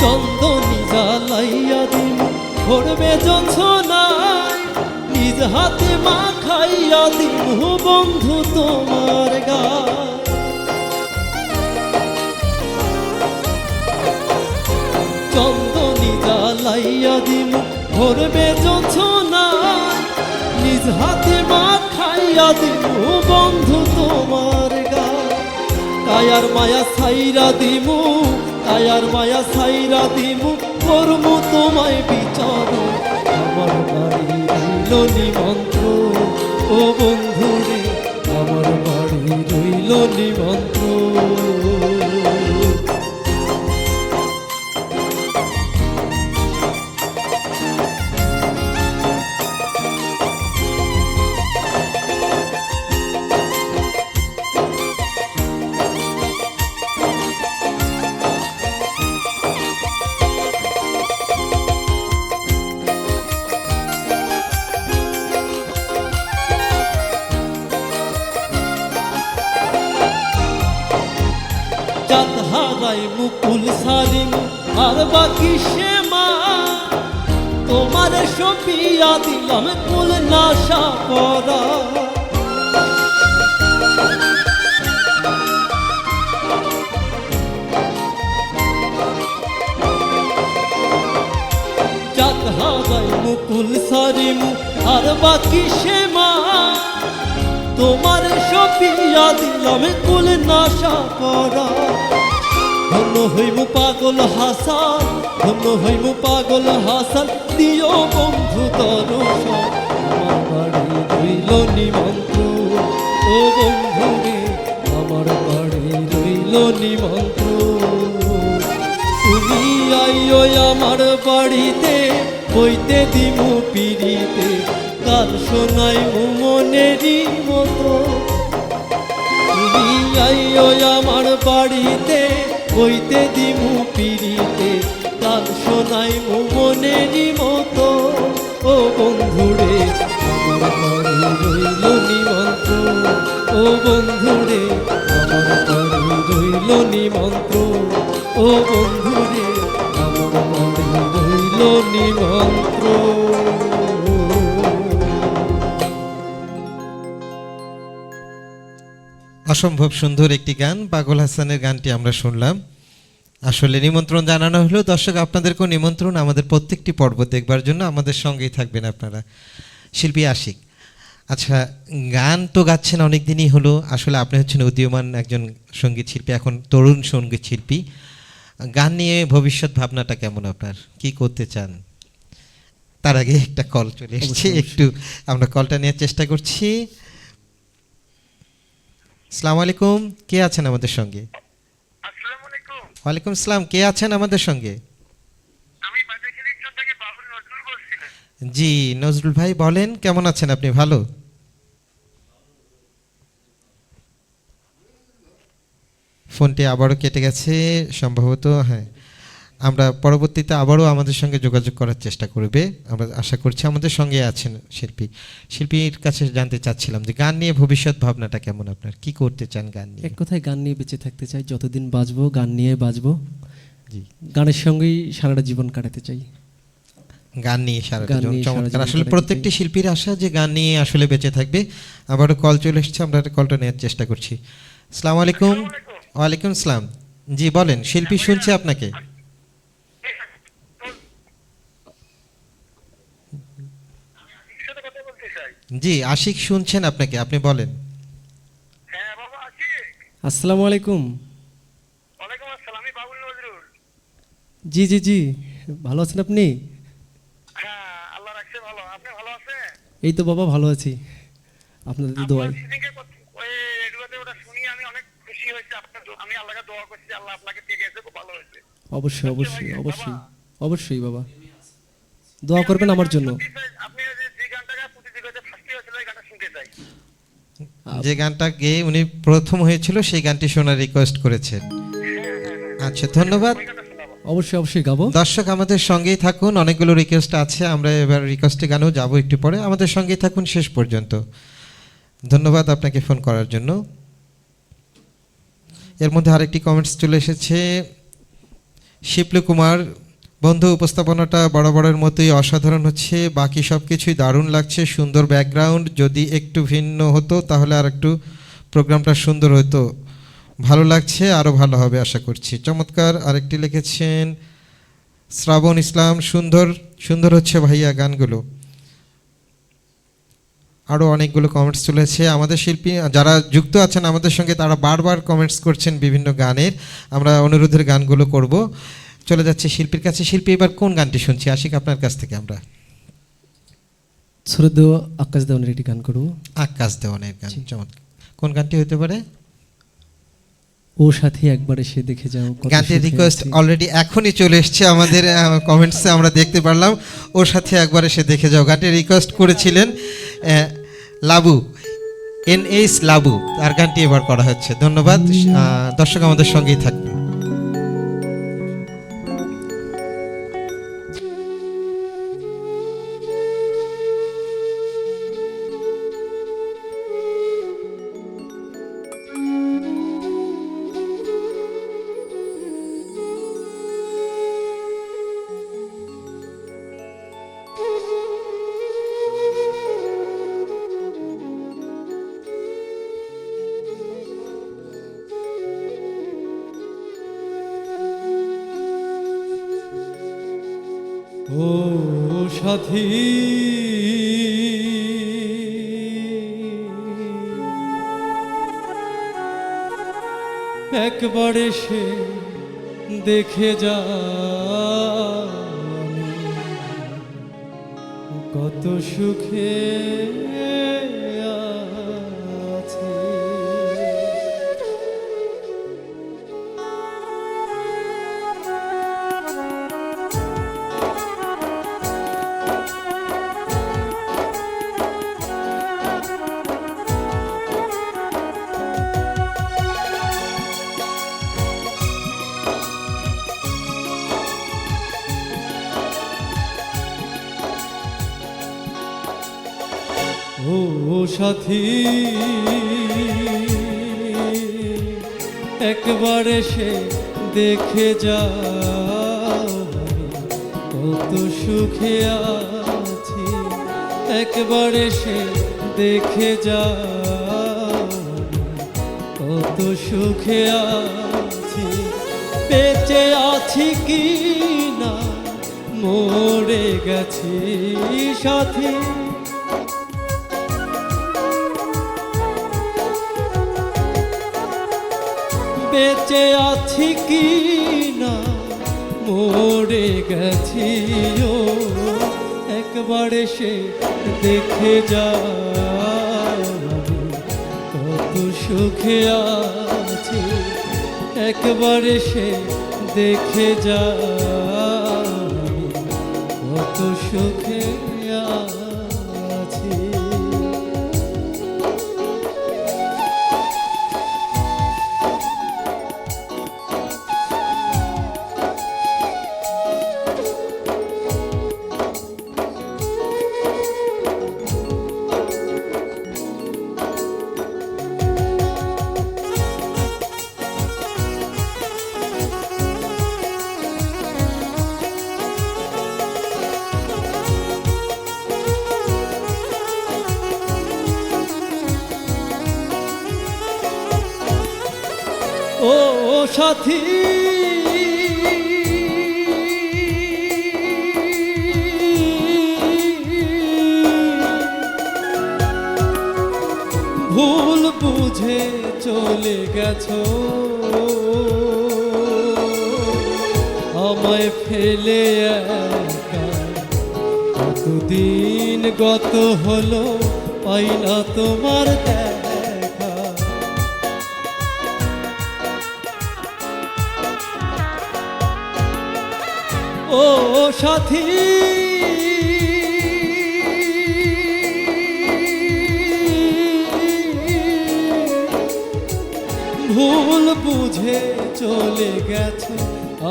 [SPEAKER 2] চন্দনী জ্বালাইয়া দিন ভরবে যন্ত্রণায়, নিজ হাতে মাখাইয়া দিমু বন্ধু তোমার গায়। চন্দনী জ্বালাইয়া দিমু ভরবে যন্ত্রণায়, নিজ নিজ হাতে মা খাইয়া দিমু বন্ধু তোমার গান কায়ার মায়া ছাইরা দিমু কায়ার মায়া ছাইরা দিমু করমু তোমায় বিচারণ আমার বাড়ি রইল নিমন্ত্রণ ও বন্ধু রে আমার বাড়ি রইল নিমন্ত্রণ চাঁদ হারাই মুকুল সারিম আর বাকি শ্যামা তোমার সপিয়া দিলাম কুল নাশা করা চাঁদ হারাই মুকুল সারিম আর বাকি শ্যামা তোমার সপিয়া দিলাম কুল নাশা করা ধন্য হইমু পাগল হাসান ধন্য হইমু পাগল হাসান দিও বন্ধু দর্শন আমার বাড়ি রইল নিমন্ত্রণ ও বন্ধু রে আমার বাড়ি রইল নিমন্ত্রণ তুমি আইও আমার বাড়িতে বইতে দিমু পিড়িতে গান শোনাই মনেরই মতো তুমি আইও আমার বাড়িতে বইতে দিমু পিড়িতে গান শোনাই মনেরই মতো ও বন্ধুরে আমার বাড়ি রইল নিমন্ত্রণ ও বন্ধুরে আমার বাড়ি রইল নিমন্ত্রণ ও বন্ধুরে আমার বাড়ি রইল নিমন্ত্রণ
[SPEAKER 1] অসম্ভব সুন্দর একটি গান পাগল হাসানের গানটি আমরা শুনলাম। আসলে নিমন্ত্রণ জানানো হলো। দর্শক, আপনাদেরকেও নিমন্ত্রণ আমাদের প্রত্যেকটি পর্ব দেখবার জন্য। আমাদের সঙ্গেই থাকবেন আপনারা। শিল্পী আশিক, আচ্ছা, গান তো গাচ্ছেন অনেক দিনই হলো। আসলে আপনি হচ্ছেন উদীয়মান একজন সঙ্গীত শিল্পী, এখন তরুণ সঙ্গীত শিল্পী। গান নিয়ে ভবিষ্যৎ ভাবনাটা কেমন আপনার? কি করতে চান? তার আগে একটা কল চলে এসেছে, একটু আমরা কলটা নেওয়ার চেষ্টা করছি। আসসালামু আলাইকুম, কে আছেন আমাদের সঙ্গে?
[SPEAKER 3] আসসালামু আলাইকুম।
[SPEAKER 1] ওয়ালাইকুম আসসালাম, কে আছেন আমাদের সঙ্গে?
[SPEAKER 3] আমি বাজাখিলিচর থেকে বাবুল নজরুল বলছিলাম।
[SPEAKER 1] জি নজরুল ভাই, বলেন কেমন আছেন আপনি? ভালো? ফোনটি আবারও কেটে গেছে সম্ভবত। হ্যাঁ, আমরা পরবর্তীতে আবারও আমাদের সঙ্গে যোগাযোগ করার চেষ্টা করবে, আমরা আশা করছি। আমাদের সঙ্গে আছেন শিল্পীর কাছে জানতে চাচ্ছিলাম যে গান নিয়ে ভবিষ্যৎ ভাবনাটা কেমন আপনার? কি করতে চান গান নিয়ে?
[SPEAKER 2] এক কথায় গান নিয়ে বেঁচে থাকতে চাই, যতদিন বাঁচবো গান নিয়ে বাঁচবো।
[SPEAKER 1] জি,
[SPEAKER 2] গানের সঙ্গেই সারাটা জীবন কাটাতে চাই।
[SPEAKER 1] গান নিয়ে সারা
[SPEAKER 2] গান
[SPEAKER 1] জীবন।
[SPEAKER 2] নিয়ে সারা
[SPEAKER 1] চমৎকার।
[SPEAKER 2] জীবন
[SPEAKER 1] আসলে
[SPEAKER 2] কাটাতে
[SPEAKER 1] প্রত্যেকটি
[SPEAKER 2] চাই।
[SPEAKER 1] শিল্পীর আশা যে গান নিয়ে আসলে বেঁচে থাকবে। আবারও কল চলে এসেছে, আমরা কলটা নেওয়ার চেষ্টা করছি। আসসালামু আলাইকুম। ওয়ালাইকুম আসসালাম। জি বলেন, শিল্পী শুনছে আপনাকে।
[SPEAKER 3] সাথে কথা বলতে চাই।
[SPEAKER 1] জি আশিক শুনছেন আপনাকে, আপনি বলেন।
[SPEAKER 3] হ্যাঁ বাবা আছি।
[SPEAKER 2] আসসালামু আলাইকুম।
[SPEAKER 3] ওয়ালাইকুম আসসালাম, আমি বাবুল নজরুল।
[SPEAKER 2] জি জি জি, ভালো আছেন আপনি?
[SPEAKER 3] হ্যাঁ, আল্লাহ রাখছে ভালো। আপনি ভালো আছেন?
[SPEAKER 2] এই তো বাবা, ভালো আছি আপনাদের দোয়ায়।
[SPEAKER 3] আপনার সেদিনকে ওই রেডিওতে ওটা শুনি আমি অনেক খুশি হয়েছে। আমি আল্লাহকে দোয়া করছি, আল্লাহ আপনাকে দিয়ে গেছে, খুব ভালো হয়েছে।
[SPEAKER 2] অবশ্যই অবশ্যই অবশ্যই অবশ্যই বাবা, দোয়া করবেন আমার জন্য।
[SPEAKER 3] আপনি যে গানটা প্রতিযোগিতাতে ফার্স্ট হয়েছিল, এই গানটা শুনতে চাই।
[SPEAKER 1] যে গানটা গেয়ে উনি প্রথম হয়েছিল সেই গানটি শোনার রিকোয়েস্ট করেছেন। আচ্ছা, ধন্যবাদ।
[SPEAKER 3] ওই গানটা শোনাবো।
[SPEAKER 2] অবশ্যই অবশ্যই গাবো।
[SPEAKER 1] দর্শক আমাদের সঙ্গেই থাকুন, অনেকগুলো রিকোয়েস্ট আছে, আমরা এবার রিকোয়েস্টে গানেও যাবো একটু পরে। আমাদের সঙ্গেই থাকুন শেষ পর্যন্ত। ধন্যবাদ আপনাকে ফোন করার জন্য। এর মধ্যে আরেকটি কমেন্টস চলে এসেছে। শিবলু কুমার, বন্ধু উপস্থাপনাটা বরাবরের মতোই অসাধারণ হচ্ছে, বাকি সব কিছুই দারুণ লাগছে, সুন্দর ব্যাকগ্রাউন্ড, যদি একটু ভিন্ন হতো তাহলে আর একটু প্রোগ্রামটা সুন্দর হতো, ভালো লাগছে, আরও ভালো হবে আশা করছি। চমৎকার। আরেকটি লিখেছেন শ্রাবণ ইসলাম, সুন্দর সুন্দর হচ্ছে ভাইয়া গানগুলো। আরও অনেকগুলো কমেন্টস চলেছে। আমাদের শিল্পী যারা যুক্ত আছেন আমাদের সঙ্গে তারা বারবার কমেন্টস করছেন বিভিন্ন গানের। আমরা অনুরোধের গানগুলো করব। চলে যাচ্ছে শিল্পীর কাছে। শিল্পী, এবার কোন গানটি শুনছি? আশিক, আপনার কাছ থেকে আমরা
[SPEAKER 2] শ্রদ্ধেয় আকাশ দেওয়ানের একটি গান করবো।
[SPEAKER 1] আকাশ দেওয়ানের গান, চমৎকার। কোন গানটি হতে পারে?
[SPEAKER 2] ও সাথী একবার এসে দেখে যাও। কত
[SPEAKER 1] গানটির
[SPEAKER 2] সুখে
[SPEAKER 1] রিকোয়েস্ট
[SPEAKER 2] আছি।
[SPEAKER 1] অলরেডি এখনই চলে এসছে আমাদের কমেন্টসে, আমরা দেখতে পারলাম। ওর সাথে একবার এসে দেখে যাও গানটির রিকোয়েস্ট করেছিলেন লাবু, NH লাবু, তার গানটি এবার করা হচ্ছে। ধন্যবাদ। দর্শক আমাদের সঙ্গেই থাকবে।
[SPEAKER 2] ও সাথী একবার এসে দেখে যা কত সুখে আছি। ও সাথী একবার এসে দেখে যা কত সুখে আছি। একবার এসে দেখে যা কত সুখে আছি। বেঁচে আছি কি না মরে গেছি সাথী। বেঁচে আছি কি না মরে গেছি। ও একবার এসে দেখে যা কত সুখে আছি। একবার এসে দেখে যা কত সুখে আছি। ও সাথী ভুল বুঝে চলে গেছো আমায় ফেলে একা। কতদিন গত হলো পাই না তোমার দেখা। ও সাথী ভুল বুঝে চলে গেছো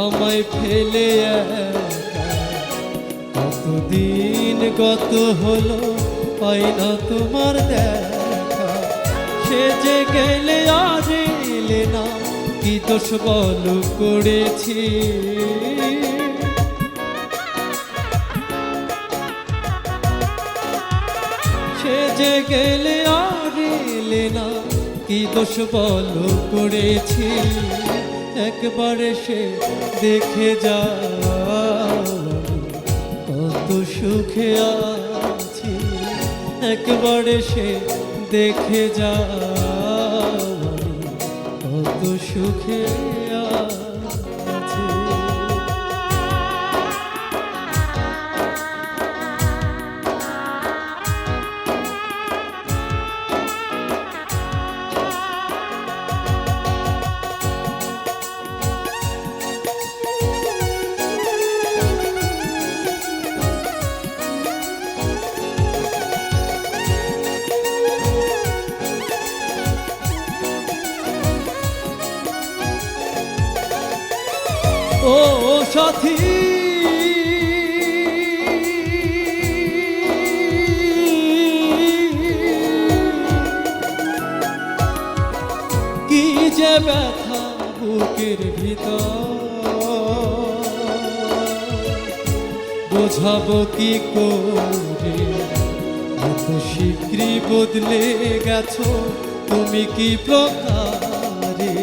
[SPEAKER 2] আমায় ফেলে একা। কতদিন গত হলো পাই না তোমার দেখা। সে যে গেলে আর এলে না কি দোষ বলো করেছি। সে যে গেলে আর এলে না কি দোষ বলো করেছি। একবার এসে দেখে যা কত সুখে আছি। একবার এসে দেখে যাও আমি কত সুখে আছি। ও সাথী কি যে ব্যথা বুকের ভিতর, বোঝাবো কি করে, এত শীঘ্রই বদলে গেছো তুমি কি প্রকারে।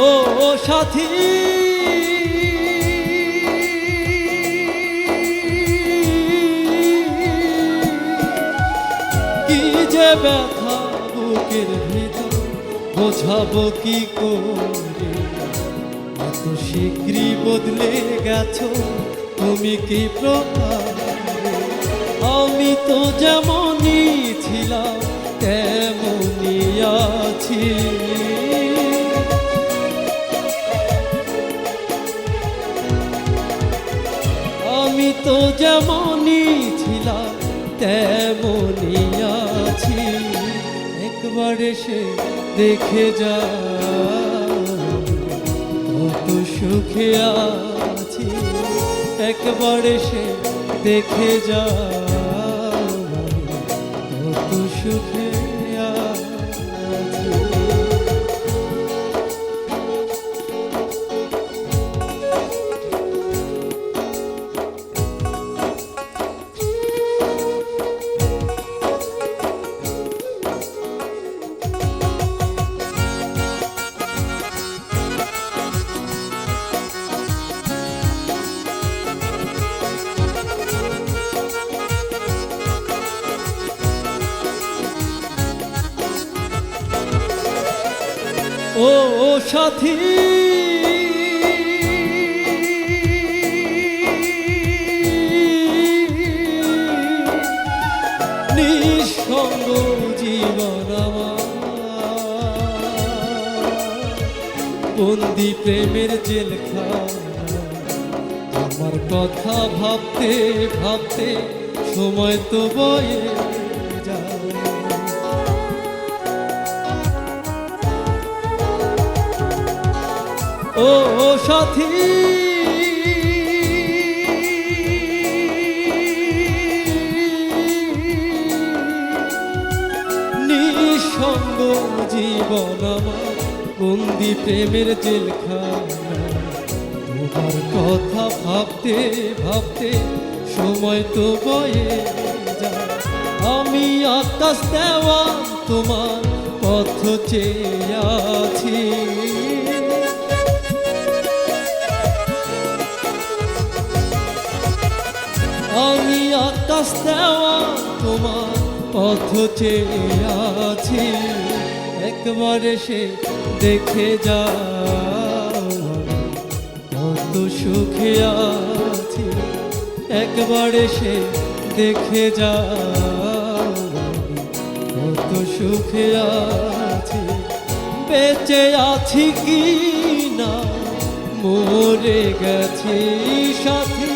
[SPEAKER 2] ও সাথী কি যে ব্যথা বুকের ভিতর, বোঝাবো কি করে, এত শীঘ্রই বদলে গেছো তুমি কি প্রকারে। আমি তো যেমনই ছিলাম তেমনই আছি, আমি তো যেমনই ছিলাম তেমনই আছি। একবার এসে দেখে যাও কত সুখে আছি, একবার এসে দেখে যাও কত সুখে আছি। ও সাথী নিঃসঙ্গ জীবন আমার, বন্দি প্রেমের জেলখানা, আমার কথা ভাবতে ভাবতে সময় তো বয়ে যায়। ও সাথী নিঃসঙ্গ জীবন আমার, বন্দি প্রেমের জেলখানা, তোমার কথা ভাবতে ভাবতে সময় তো বয়ে যায়। আমি আকাশ দেওয়া তোমার পথ চেয়ে আছি, আমি আকাশ দেওয়া তোমার পথ চেয়ে আছি। একবার এসে দেখে যাও কত সুখে আছি, একবার এসে দেখে যাও কত সুখে আছি। বেঁচে আছি কি না মরে গেছি সাথী,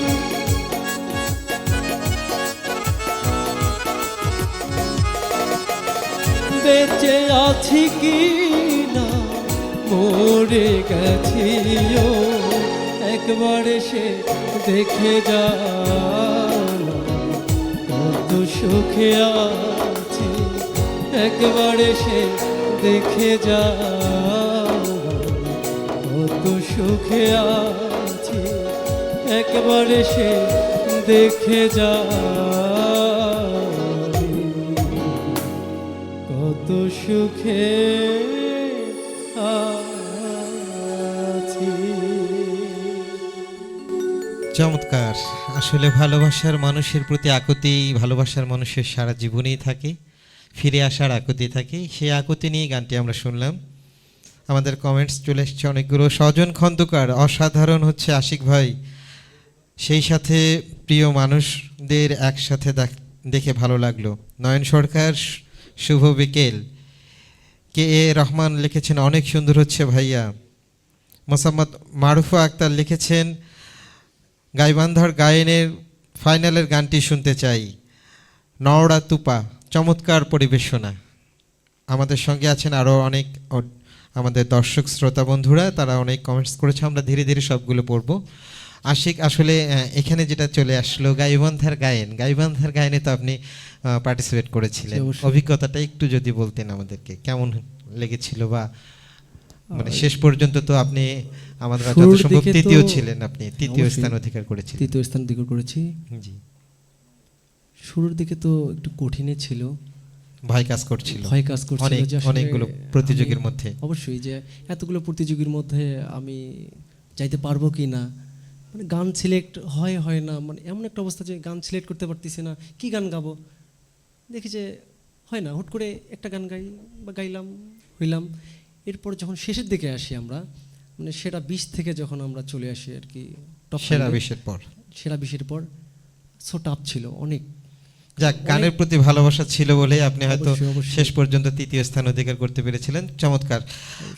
[SPEAKER 2] বেঁচে আছি কি না মরে গেছি। ও একবার এসে দেখে যাও কত সুখে আছি, একবার এসে দেখে যাও কত সুখে আছি, একবার এসে দেখে যাও কত সুখে আছি।
[SPEAKER 1] চমৎকার। আসলে ভালোবাসার মানুষের প্রতি আকুতি ভালোবাসার মানুষের সারা জীবনেই থাকে, ফিরে আসার আকুতি থাকে। সেই আকুতি নিয়ে গানটি আমরা শুনলাম। আমাদের কমেন্টস চলে এসছে অনেকগুলো। সজন খন্দকার, অসাধারণ হচ্ছে আশিক ভাই, সেই সাথে প্রিয় মানুষদের একসাথে দেখে ভালো লাগলো। নয়ন সরকার, শুভ বিকেল। কে এ রহমান লিখেছেন অনেক সুন্দর হচ্ছে ভাইয়া। মোসাম্মদ মারুফা আক্তার লিখেছেন গাইবান্ধার গায়নের ফাইনালের গানটি শুনতে চাই। নওড়া তুপা, চমৎকার পরিবেশনা। আমাদের সঙ্গে আছেন আরও অনেক আমাদের দর্শক শ্রোতা বন্ধুরা, তারা অনেক কমেন্টস করেছে, আমরা ধীরে ধীরে সবগুলো পড়ব। আশিক, আসলে এখানে যেটা চলে আসলো গাইবান্ধার গায়েন, গাইবান্ধার গায়নে তো আপনি পার্টিসিপেট করেছিলেন,
[SPEAKER 2] অবশ্যই।
[SPEAKER 1] অভিজ্ঞতাটা একটু যদি বলতেন আমাদেরকে, কেমন লেগেছিল? বা মানে শেষ পর্যন্ত তো আপনি আমাদের
[SPEAKER 2] শুরুর
[SPEAKER 1] যত সম্ভব
[SPEAKER 2] দিকে তো-
[SPEAKER 1] তৃতীয় ছিলেন, আপনি তৃতীয়
[SPEAKER 2] অবশ্যই।
[SPEAKER 1] স্থান অধিকার করেছিলেন।
[SPEAKER 2] তৃতীয় স্থান অধিকার করেছি।
[SPEAKER 1] জি,
[SPEAKER 2] শুরুর দিকে তো একটু কঠিনই ছিল,
[SPEAKER 1] ভয় কাজ করছিল
[SPEAKER 2] ভয় কাজ করছিল
[SPEAKER 1] অনেক
[SPEAKER 2] যে আসলে
[SPEAKER 1] অনেকগুলো প্রতিযোগীর
[SPEAKER 2] আমি-
[SPEAKER 1] মধ্যে।
[SPEAKER 2] অবশ্যই, যে এতগুলো প্রতিযোগীর মধ্যে আমি যাইতে পারবো কি না, মানে গান সিলেক্ট হয় না, মানে এমন একটা অবস্থা যে গান সিলেক্ট করতে পারতেছি না, কি গান গাবো। দেখি যে হয় না, হুট করে একটা গান গাইলাম হইলাম। এরপর যখন শেষের দিকে আসি আমরা, মানে সেরা 20 থেকে যখন আমরা চলে আসি আর কি টপ
[SPEAKER 1] সেরা বিশের পর
[SPEAKER 2] সেরা 20-এর পর, সো টাফ ছিল অনেক।
[SPEAKER 1] যাক, গানের প্রতি ভালোবাসা ছিল বলে আপনি হয়তো
[SPEAKER 2] অবশ্যই, অবশ্যই।
[SPEAKER 1] শেষ পর্যন্ত তৃতীয় স্থান অধিকার করতে পেরেছিলেন। চমৎকার।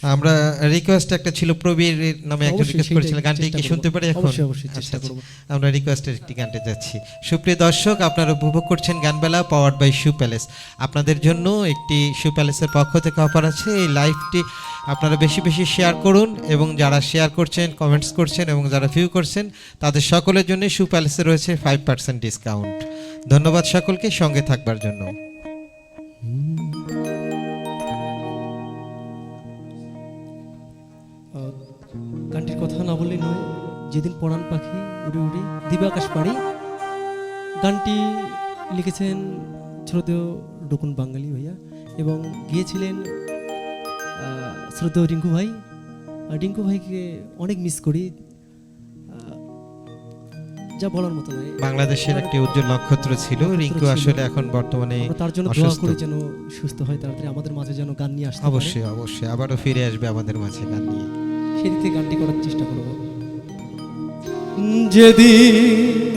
[SPEAKER 1] আমরা রিকোয়েস্ট একটা ছিল, প্রবীর নামে একজন
[SPEAKER 2] অবশ্যই,
[SPEAKER 1] রিকোয়েস্ট
[SPEAKER 2] সেটাই
[SPEAKER 1] করেছিলেন, গানটি
[SPEAKER 2] চেষ্টা
[SPEAKER 1] কি
[SPEAKER 2] করব।
[SPEAKER 1] শুনতে পারি এখন?
[SPEAKER 2] অবশ্যই, অবশ্যই চেষ্টা
[SPEAKER 1] আচ্ছা,
[SPEAKER 2] করব।
[SPEAKER 1] আমরা রিকোয়েস্টের একটি গানতে যাচ্ছি। সুপ্রিয় দর্শক, আপনারা উপভোগ করছেন গানবেলা পাওয়ার্ড বাই শু প্যালেস। আপনাদের জন্য একটি শু প্যালেসের পক্ষ থেকে অফার আছে। এই লাইভটি আপনারা বেশি বেশি শেয়ার করুন, এবং যারা শেয়ার করছেন, কমেন্টস করছেন এবং যারা ভিউ করছেন, তাদের সকলের জন্য শু প্যালেসে রয়েছে 5% ডিসকাউন্ট। ধন্যবাদ সকলকে সঙ্গে থাকবার জন্য।
[SPEAKER 2] গানটির কথা না বললেই নয়, যেদিন পরাণ পাখি উড়ে উড়ে দিবে আকাশ পাড়ি। গানটি লিখেছেন শ্রদ্ধেয় ডকুন বাঙালি ভাইয়া, এবং গিয়েছিলেন শ্রদ্ধেয় রিঙ্কু ভাই। আর রিঙ্কু ভাইকে অনেক মিস করি, যা বলার মতো নয়।
[SPEAKER 1] বাংলাদেশের একটি উজ্জ্বল নক্ষত্র ছিল রিঙ্কু, আসলে এখন বর্তমানে
[SPEAKER 2] আমরা তার জন্য দোয়া
[SPEAKER 1] অসুস্থ।
[SPEAKER 2] করি যেন সুস্থ হয় তাড়াতাড়ি, আমাদের মাঝে যেন গান নিয়ে আসতে পারে।
[SPEAKER 1] অবশ্যই অবশ্যই আবারও ফিরে আসবে আমাদের মাঝে গান নিয়ে।
[SPEAKER 2] সেদিক থেকে গানটি করার চেষ্টা করব। যেদিন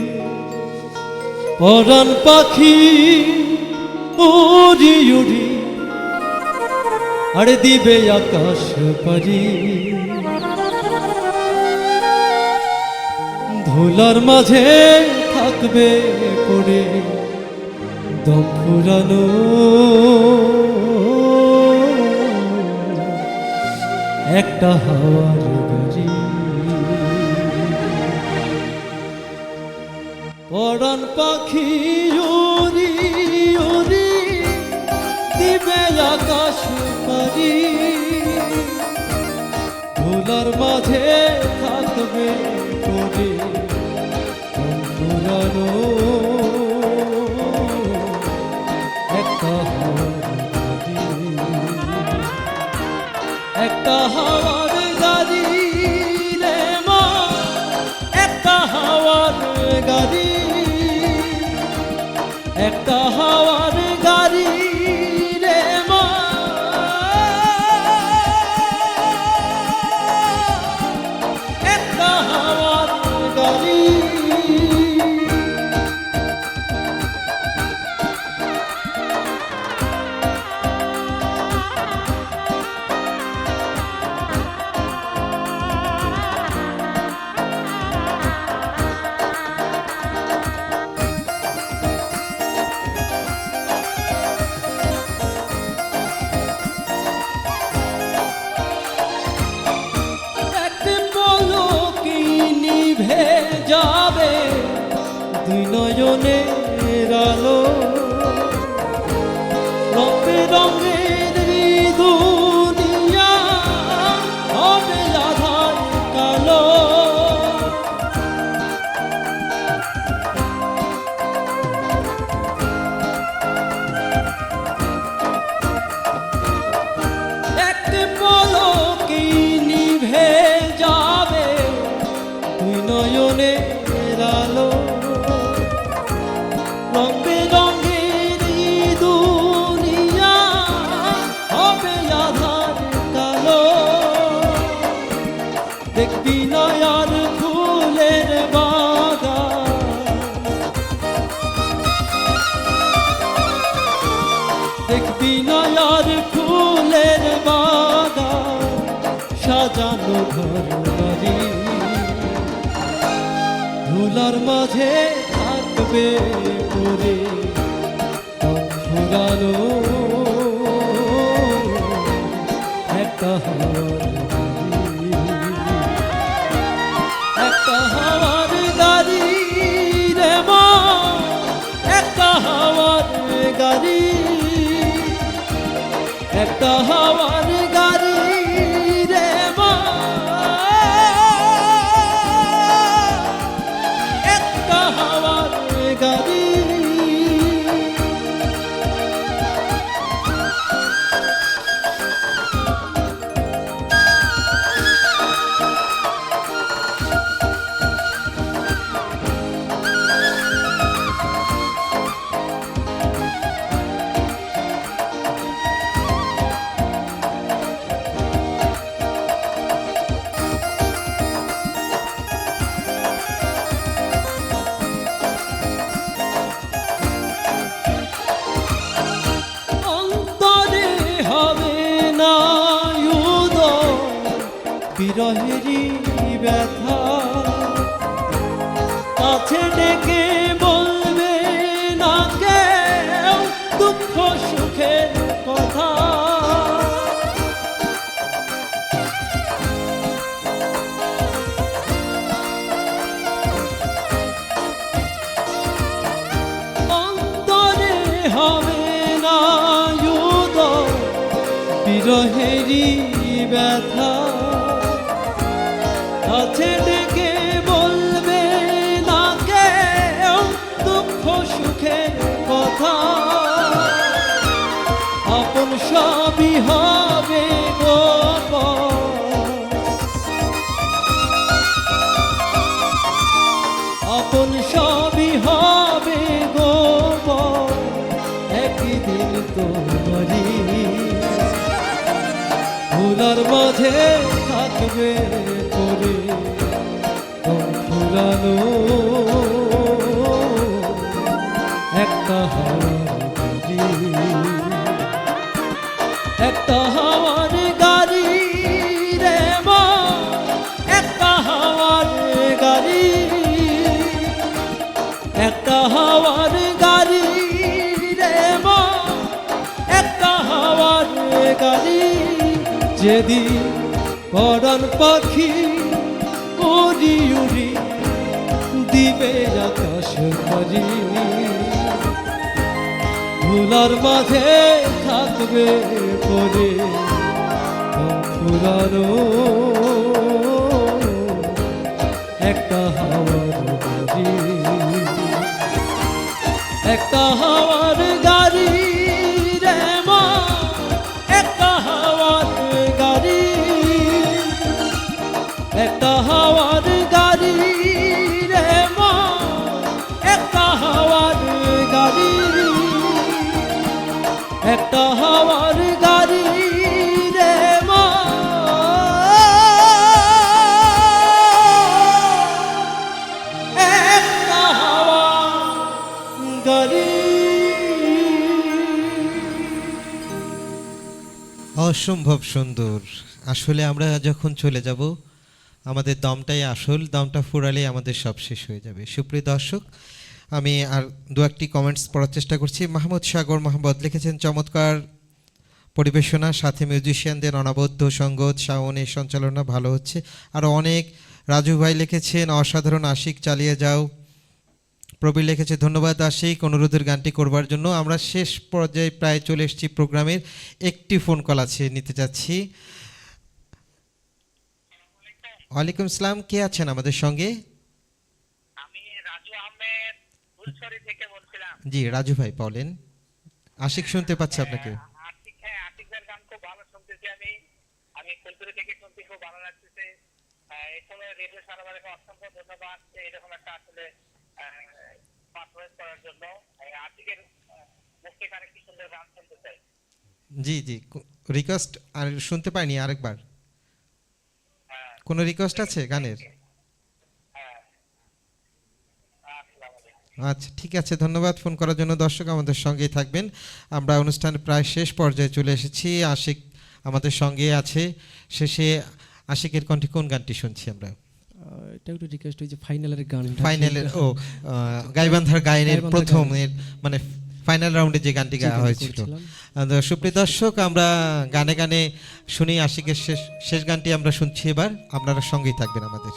[SPEAKER 2] পরাণ পাখি উড়ি উড়ি আরে দিবে আকাশ পারি, ধুলার মাঝে থাকবে পড়ে দম ফুরানো একটা হাওয়ার গাড়ি। পরাণ পাখি উড়ি উড়ি দিবে আকাশ পারি, ধুলার মাঝে থাকবে পড়ে দম ফুরানো একটা হাওয়ার গাড়ি, একটা হাওয়ার গাড়ি রে মা, একটা হাওয়ার গাড়ি, একটা হাওয়ার গাড়ি রে মা, একটা হাওয়ার গাড়ি। একদিন বলো কি নিভে যাবে দুই নয়নের আলো, রঙে রঙের এই দুনিয়া হবে আধার কালো। দেখবি নয়ার ফুলের বাগান সাজানো ঘর বাড়ি ধুলার মাঝে থাকবে পরে ফুরানো একটা হাওয়ার গাড়ি, একটা হাওয়ার গাড়ি রে মা, একটা হাওয়ার গাড়ি, একটা হাওয়ার গাড়ি রে মা, একটা হাওয়ার গাড়ি। অন্তরে হবে না উদয় বিরহেরই ব্যথা, কাছে ডেকে বলবে না কেউ দুঃখ সুখের কথা। অন্তরে হবে না উদয় বিরহেরই ব্যথা, কাছে ডেকে বলবে না কেউ দুঃখ সুখের কথা। আপন সবই হবে গোপন, আপন সবই হবে গোপন, একদিন তোমারই ফুলার মাঝে থাকবে পরে ফুলানো একটা হাওয়ার গাড়ি, একটা হাওয়ার গাড়ি রে মা, একটা হাওয়ার গাড়ি, একটা হাওয়ার গাড়ি রে মা, একটা হাওয়ার গাড়ি। যেদিন পরাণ পাখি উড়ি উড়ি দিবে আকাশ পারি, ধুলার মাঝে থাকবে পরে ফুরানো একটা হাওয়ার গাড়ি, একটা হাওয়ার গাড়ি রে মা, একটা হাওয়ার গাড়ি, একটা হাওয়ার গাড়ি রে মা, একটা হাওয়ার গাড়ি, একটা হাওয়ার গাড়ি রে মা, একটা হাওয়ার গাড়ি।
[SPEAKER 1] অসম্ভব সুন্দর। আসলে আমরা যখন চলে যাব আমাদের দমটাই আসল, দমটা ফুরালে আমাদের সব শেষ হয়ে যাবে। সুপ্রিয় দর্শক, আমি আর দু একটি কমেন্টস পড়ার চেষ্টা করছি। মাহমুদ সাগর মোহাম্মদ লিখেছেন, চমৎকার পরিবেশনা, সাথে মিউজিশিয়ানদের অনবদ্য সঙ্গত, শাওনের সঞ্চালনা ভালো হচ্ছে। আর অনেক রাজু ভাই লিখেছেন, অসাধারণ, আশিক চালিয়ে যাও। প্রবীর লিখেছে, ধন্যবাদ আশিক অনুরোধের গানটি করবার জন্য। আমরা শেষ পর্যায়ে প্রায় চলে এসেছি প্রোগ্রামের। একটি ফোন কল আছে, নিতে যাচ্ছি। ওয়ালাইকুম আসসালাম, কে আছেন আমাদের সঙ্গে?
[SPEAKER 3] আমি রাজু আহমেদ ফুলছড়ি থেকে বলছিলাম।
[SPEAKER 1] জি রাজু ভাই বলেন, আশিক শুনতে পাচ্ছে আপনাকে।
[SPEAKER 3] আর্থিক, হ্যাঁ আর্থিকের গান খুব ভালো শুনতেছি আমি। আমি ফুলছড়ি থেকে শুনতে খুব ভালো লাগতেছে। এই সময় রেডিও সারাবারকে অসংখ্য ধন্যবাদ এরকম একটা আসলে পারফরমেন্স করার জন্য। আর্থিকের মুখে আরেকটি সুন্দর গান শুনতে চাই।
[SPEAKER 1] জি জি, রিকোয়েস্ট আর শুনতে পাইনি, আরেকবার কোনো রিকোয়েস্ট আছে গানের?
[SPEAKER 3] হ্যাঁ, আসসালামু আলাইকুম।
[SPEAKER 1] আচ্ছা, ঠিক আছে, ধন্যবাদ ফোন করার জন্য। দর্শক আমাদের সঙ্গেই থাকবেন, আমরা অনুষ্ঠানের প্রায় শেষ পর্যায়ে চলে এসেছি। আশিক আমাদের সঙ্গে আছে। শেষে আশিকের কণ্ঠে কোন গানটি শুনছি আমরা?
[SPEAKER 2] এটা একটু রিকোয়েস্ট, ওই যে ফাইনালের গান,
[SPEAKER 1] ফাইনালের গাইবান্ধার গায়নের
[SPEAKER 2] গাইবান্ধার
[SPEAKER 1] প্রথমের মানে ফাইনাল রাউন্ডে যে গানটি গাওয়া হয়েছিল। সুপ্রিয় দর্শক, আমরা গানে গানে শুনি আশিকের শেষ শেষ গানটি আমরা শুনছি এবার। আপনারা সঙ্গেই থাকবেন আমাদের।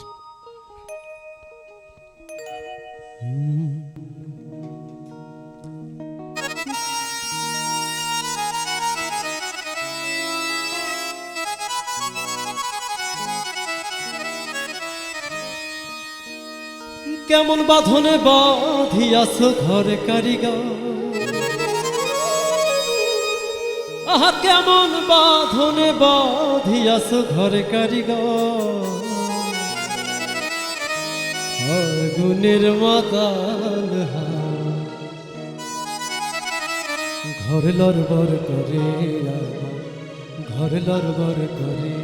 [SPEAKER 2] কেমন বাঁধনে বাঁধিয়াছ ঘরে কারিগর, আহা কেমন বাঁধনে বাঁধিয়াছ ঘরে কারিগর, আগুনের মাতাল ঘর লড়বড় করে, ঘর লড়বড় করে।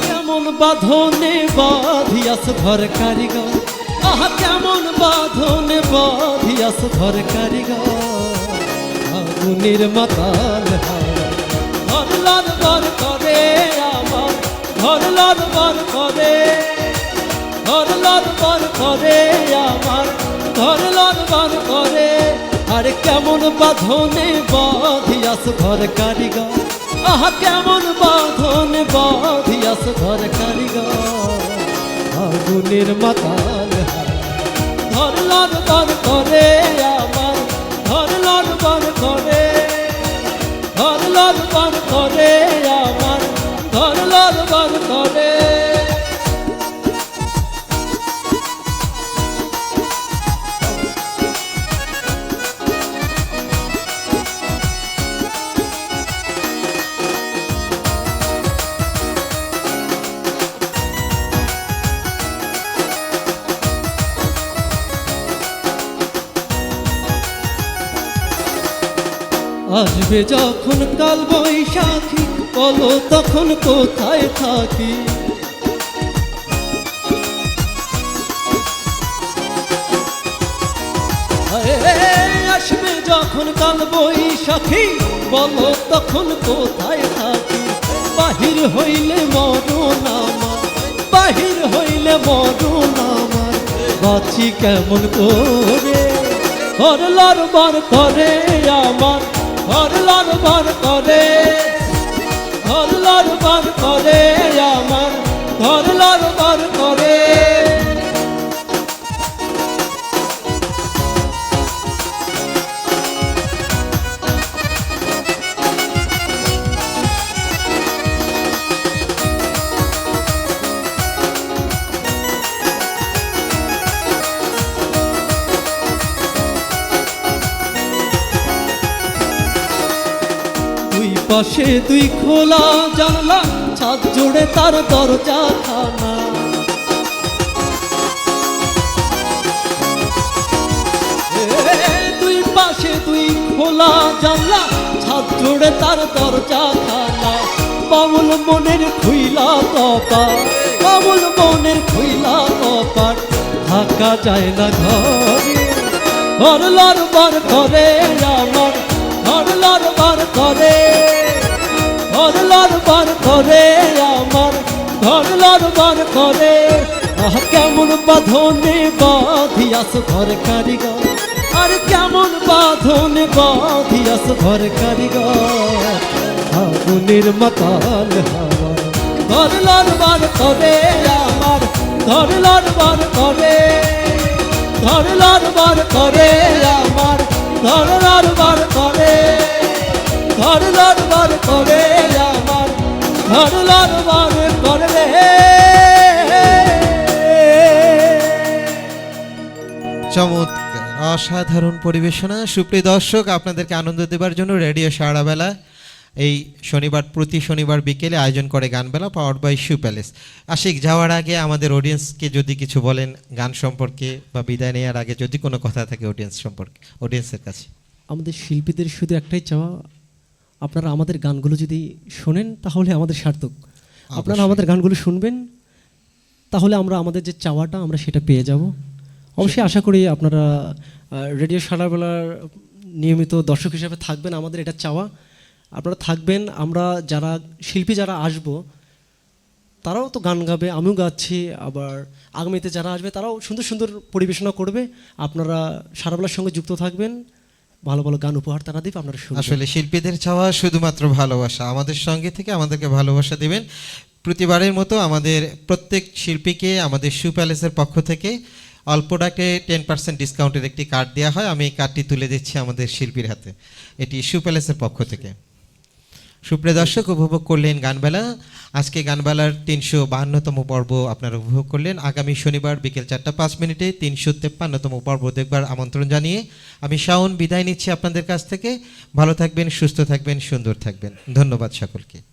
[SPEAKER 2] কেমন বাঁধনে বাঁধিয়াছ ঘর কারিগর, আহা কেমন বাঁধনে বাঁধিয়াছ ঘর কারিগর, আগুনের মাতাল ঘর লড়বড় করে আমার, ঘর লড়বড় করে, ঘর লড়বড় করে আমার, ঘর লড়বড় করে। আরে কেমন বাঁধনে বাঁধিয়াছ ঘর কারিগর, আহা কেমন বাঁধনে বাঁধিয়াছ ঘর কারিগর, আগুনের মাতাল ঘর লড়বড় করে আমার, ঘর লড়বড় করে, ঘর লড়বড় করে আমার, ঘর লড়বড় করে। আসবে যখন কাল বৈশাখী, বলো তখন কোথায় থাকি, আসবে যখন কাল বৈশাখী, বলো তখন কোথায় থাকি। বাহির হইলে মরণ আমার, বাহির হইলে মরণ আমার, বাঁচি কেমন করে, ঘর লড়বড় করে আমার, ঘর লড়বড় করে, ঘর লড়বড় করে আমার, ঘর লড়বড় করে। পাশে দুই খোলা জানলা, ছাদ জুড়ে তার দরজা খানা, দুই পাশে দুই খোলা জানলা, ছাদ জুড়ে তার দরজা খানা। বাবুল মনের খুইলা কপাট, বাবুল মনের খুইলা কপাট, থাকা যায় না ঘরে, ঘর লড়বড় করে আমার, ঘর লড়বড় করে, ঘর লড়বড় করে আমার, ঘর লড়বড় করে। আহ কেমন বাঁধনে বাঁধিয়াছ ঘর কারিগর, আর কেমন বাঁধনে বাঁধিয়াছ ঘর কারিগর, আগুনের মাতাল হাওয়া ঘর লড়বড় করে আমার, ঘর লড়বড় করে, ঘর লড়বড় করে আমার, ঘর লড়বড় করে, ঘর লড়বড় করে আমার, ঘর লড়বড় করে।
[SPEAKER 1] চমৎকার, অসাধারণ পরিবেশনা। সুপ্রিয় দর্শক, আপনাদেরকে আনন্দ দেবার জন্য রেডিও সারাবেলা এই শনিবার, প্রতি শনিবার বিকেলে আয়োজন করে Ganbela, powered by shoe palace. Ashiq, যাওয়ার আগে আমাদের অডিয়েন্সকে যদি কিছু বলেন গান সম্পর্কে, বা বিদায় নেওয়ার আগে যদি কোনো কথা থাকে অডিয়েন্স সম্পর্কে, অডিয়েন্সের কাছে।
[SPEAKER 2] আমাদের শিল্পীদের শুধু একটাই চাওয়া, আপনারা আমাদের গানগুলো যদি শোনেন তাহলে আমাদের সার্থক। আপনারা
[SPEAKER 1] অবশ্যই।
[SPEAKER 2] আমাদের গানগুলো শুনবেন, তাহলে আমরা আমাদের যে চাওয়াটা আমরা সেটা পেয়ে যাব। অবশ্যই আশা করি আপনারা রেডিও সারাবেলার নিয়মিত দর্শক হিসেবে থাকবেন, আমাদের এটা চাওয়া। আপনারা থাকবেন, আমরা যারা শিল্পী যারা আসব তারাও তো গান গাবে, আমিও গাচ্ছি, আবার আগামীতে যারা আসবে তারাও সুন্দর সুন্দর পরিবেশনা করবে। আপনারা সারাবেলার সঙ্গে যুক্ত থাকবেন, ভালো ভালো গান উপহার তারা দেবে, আপনারা শুনবেন।
[SPEAKER 1] আসলে শিল্পীদের চাওয়া শুধুমাত্র ভালোবাসা, আমাদের সঙ্গে থেকে আমাদেরকে ভালোবাসা দিবেন। প্রতিবারের মতো আমাদের প্রত্যেক শিল্পীকে আমাদের শু প্যালেসের পক্ষ থেকে অল প্রোডাক্টে 10% ডিসকাউন্টের একটি কার্ড দেওয়া হয়। আমি এই কার্ডটি তুলে দিচ্ছি আমাদের শিল্পীর হাতে, এটি শু প্যালেসের পক্ষ থেকে। সুপ্রিয় দর্শক, উপভোগ করলেন গানবেলা। আজকে গানবেলার 352তম পর্ব আপনারা উপভোগ করলেন। আগামী শনিবার বিকেল 4:05 353তম পর্ব দেখবার আমন্ত্রণ জানিয়ে আমি শাওন বিদায় নিচ্ছি আপনাদের কাছ থেকে। ভালো থাকবেন, সুস্থ থাকবেন, সুন্দর থাকবেন। ধন্যবাদ সকলকে।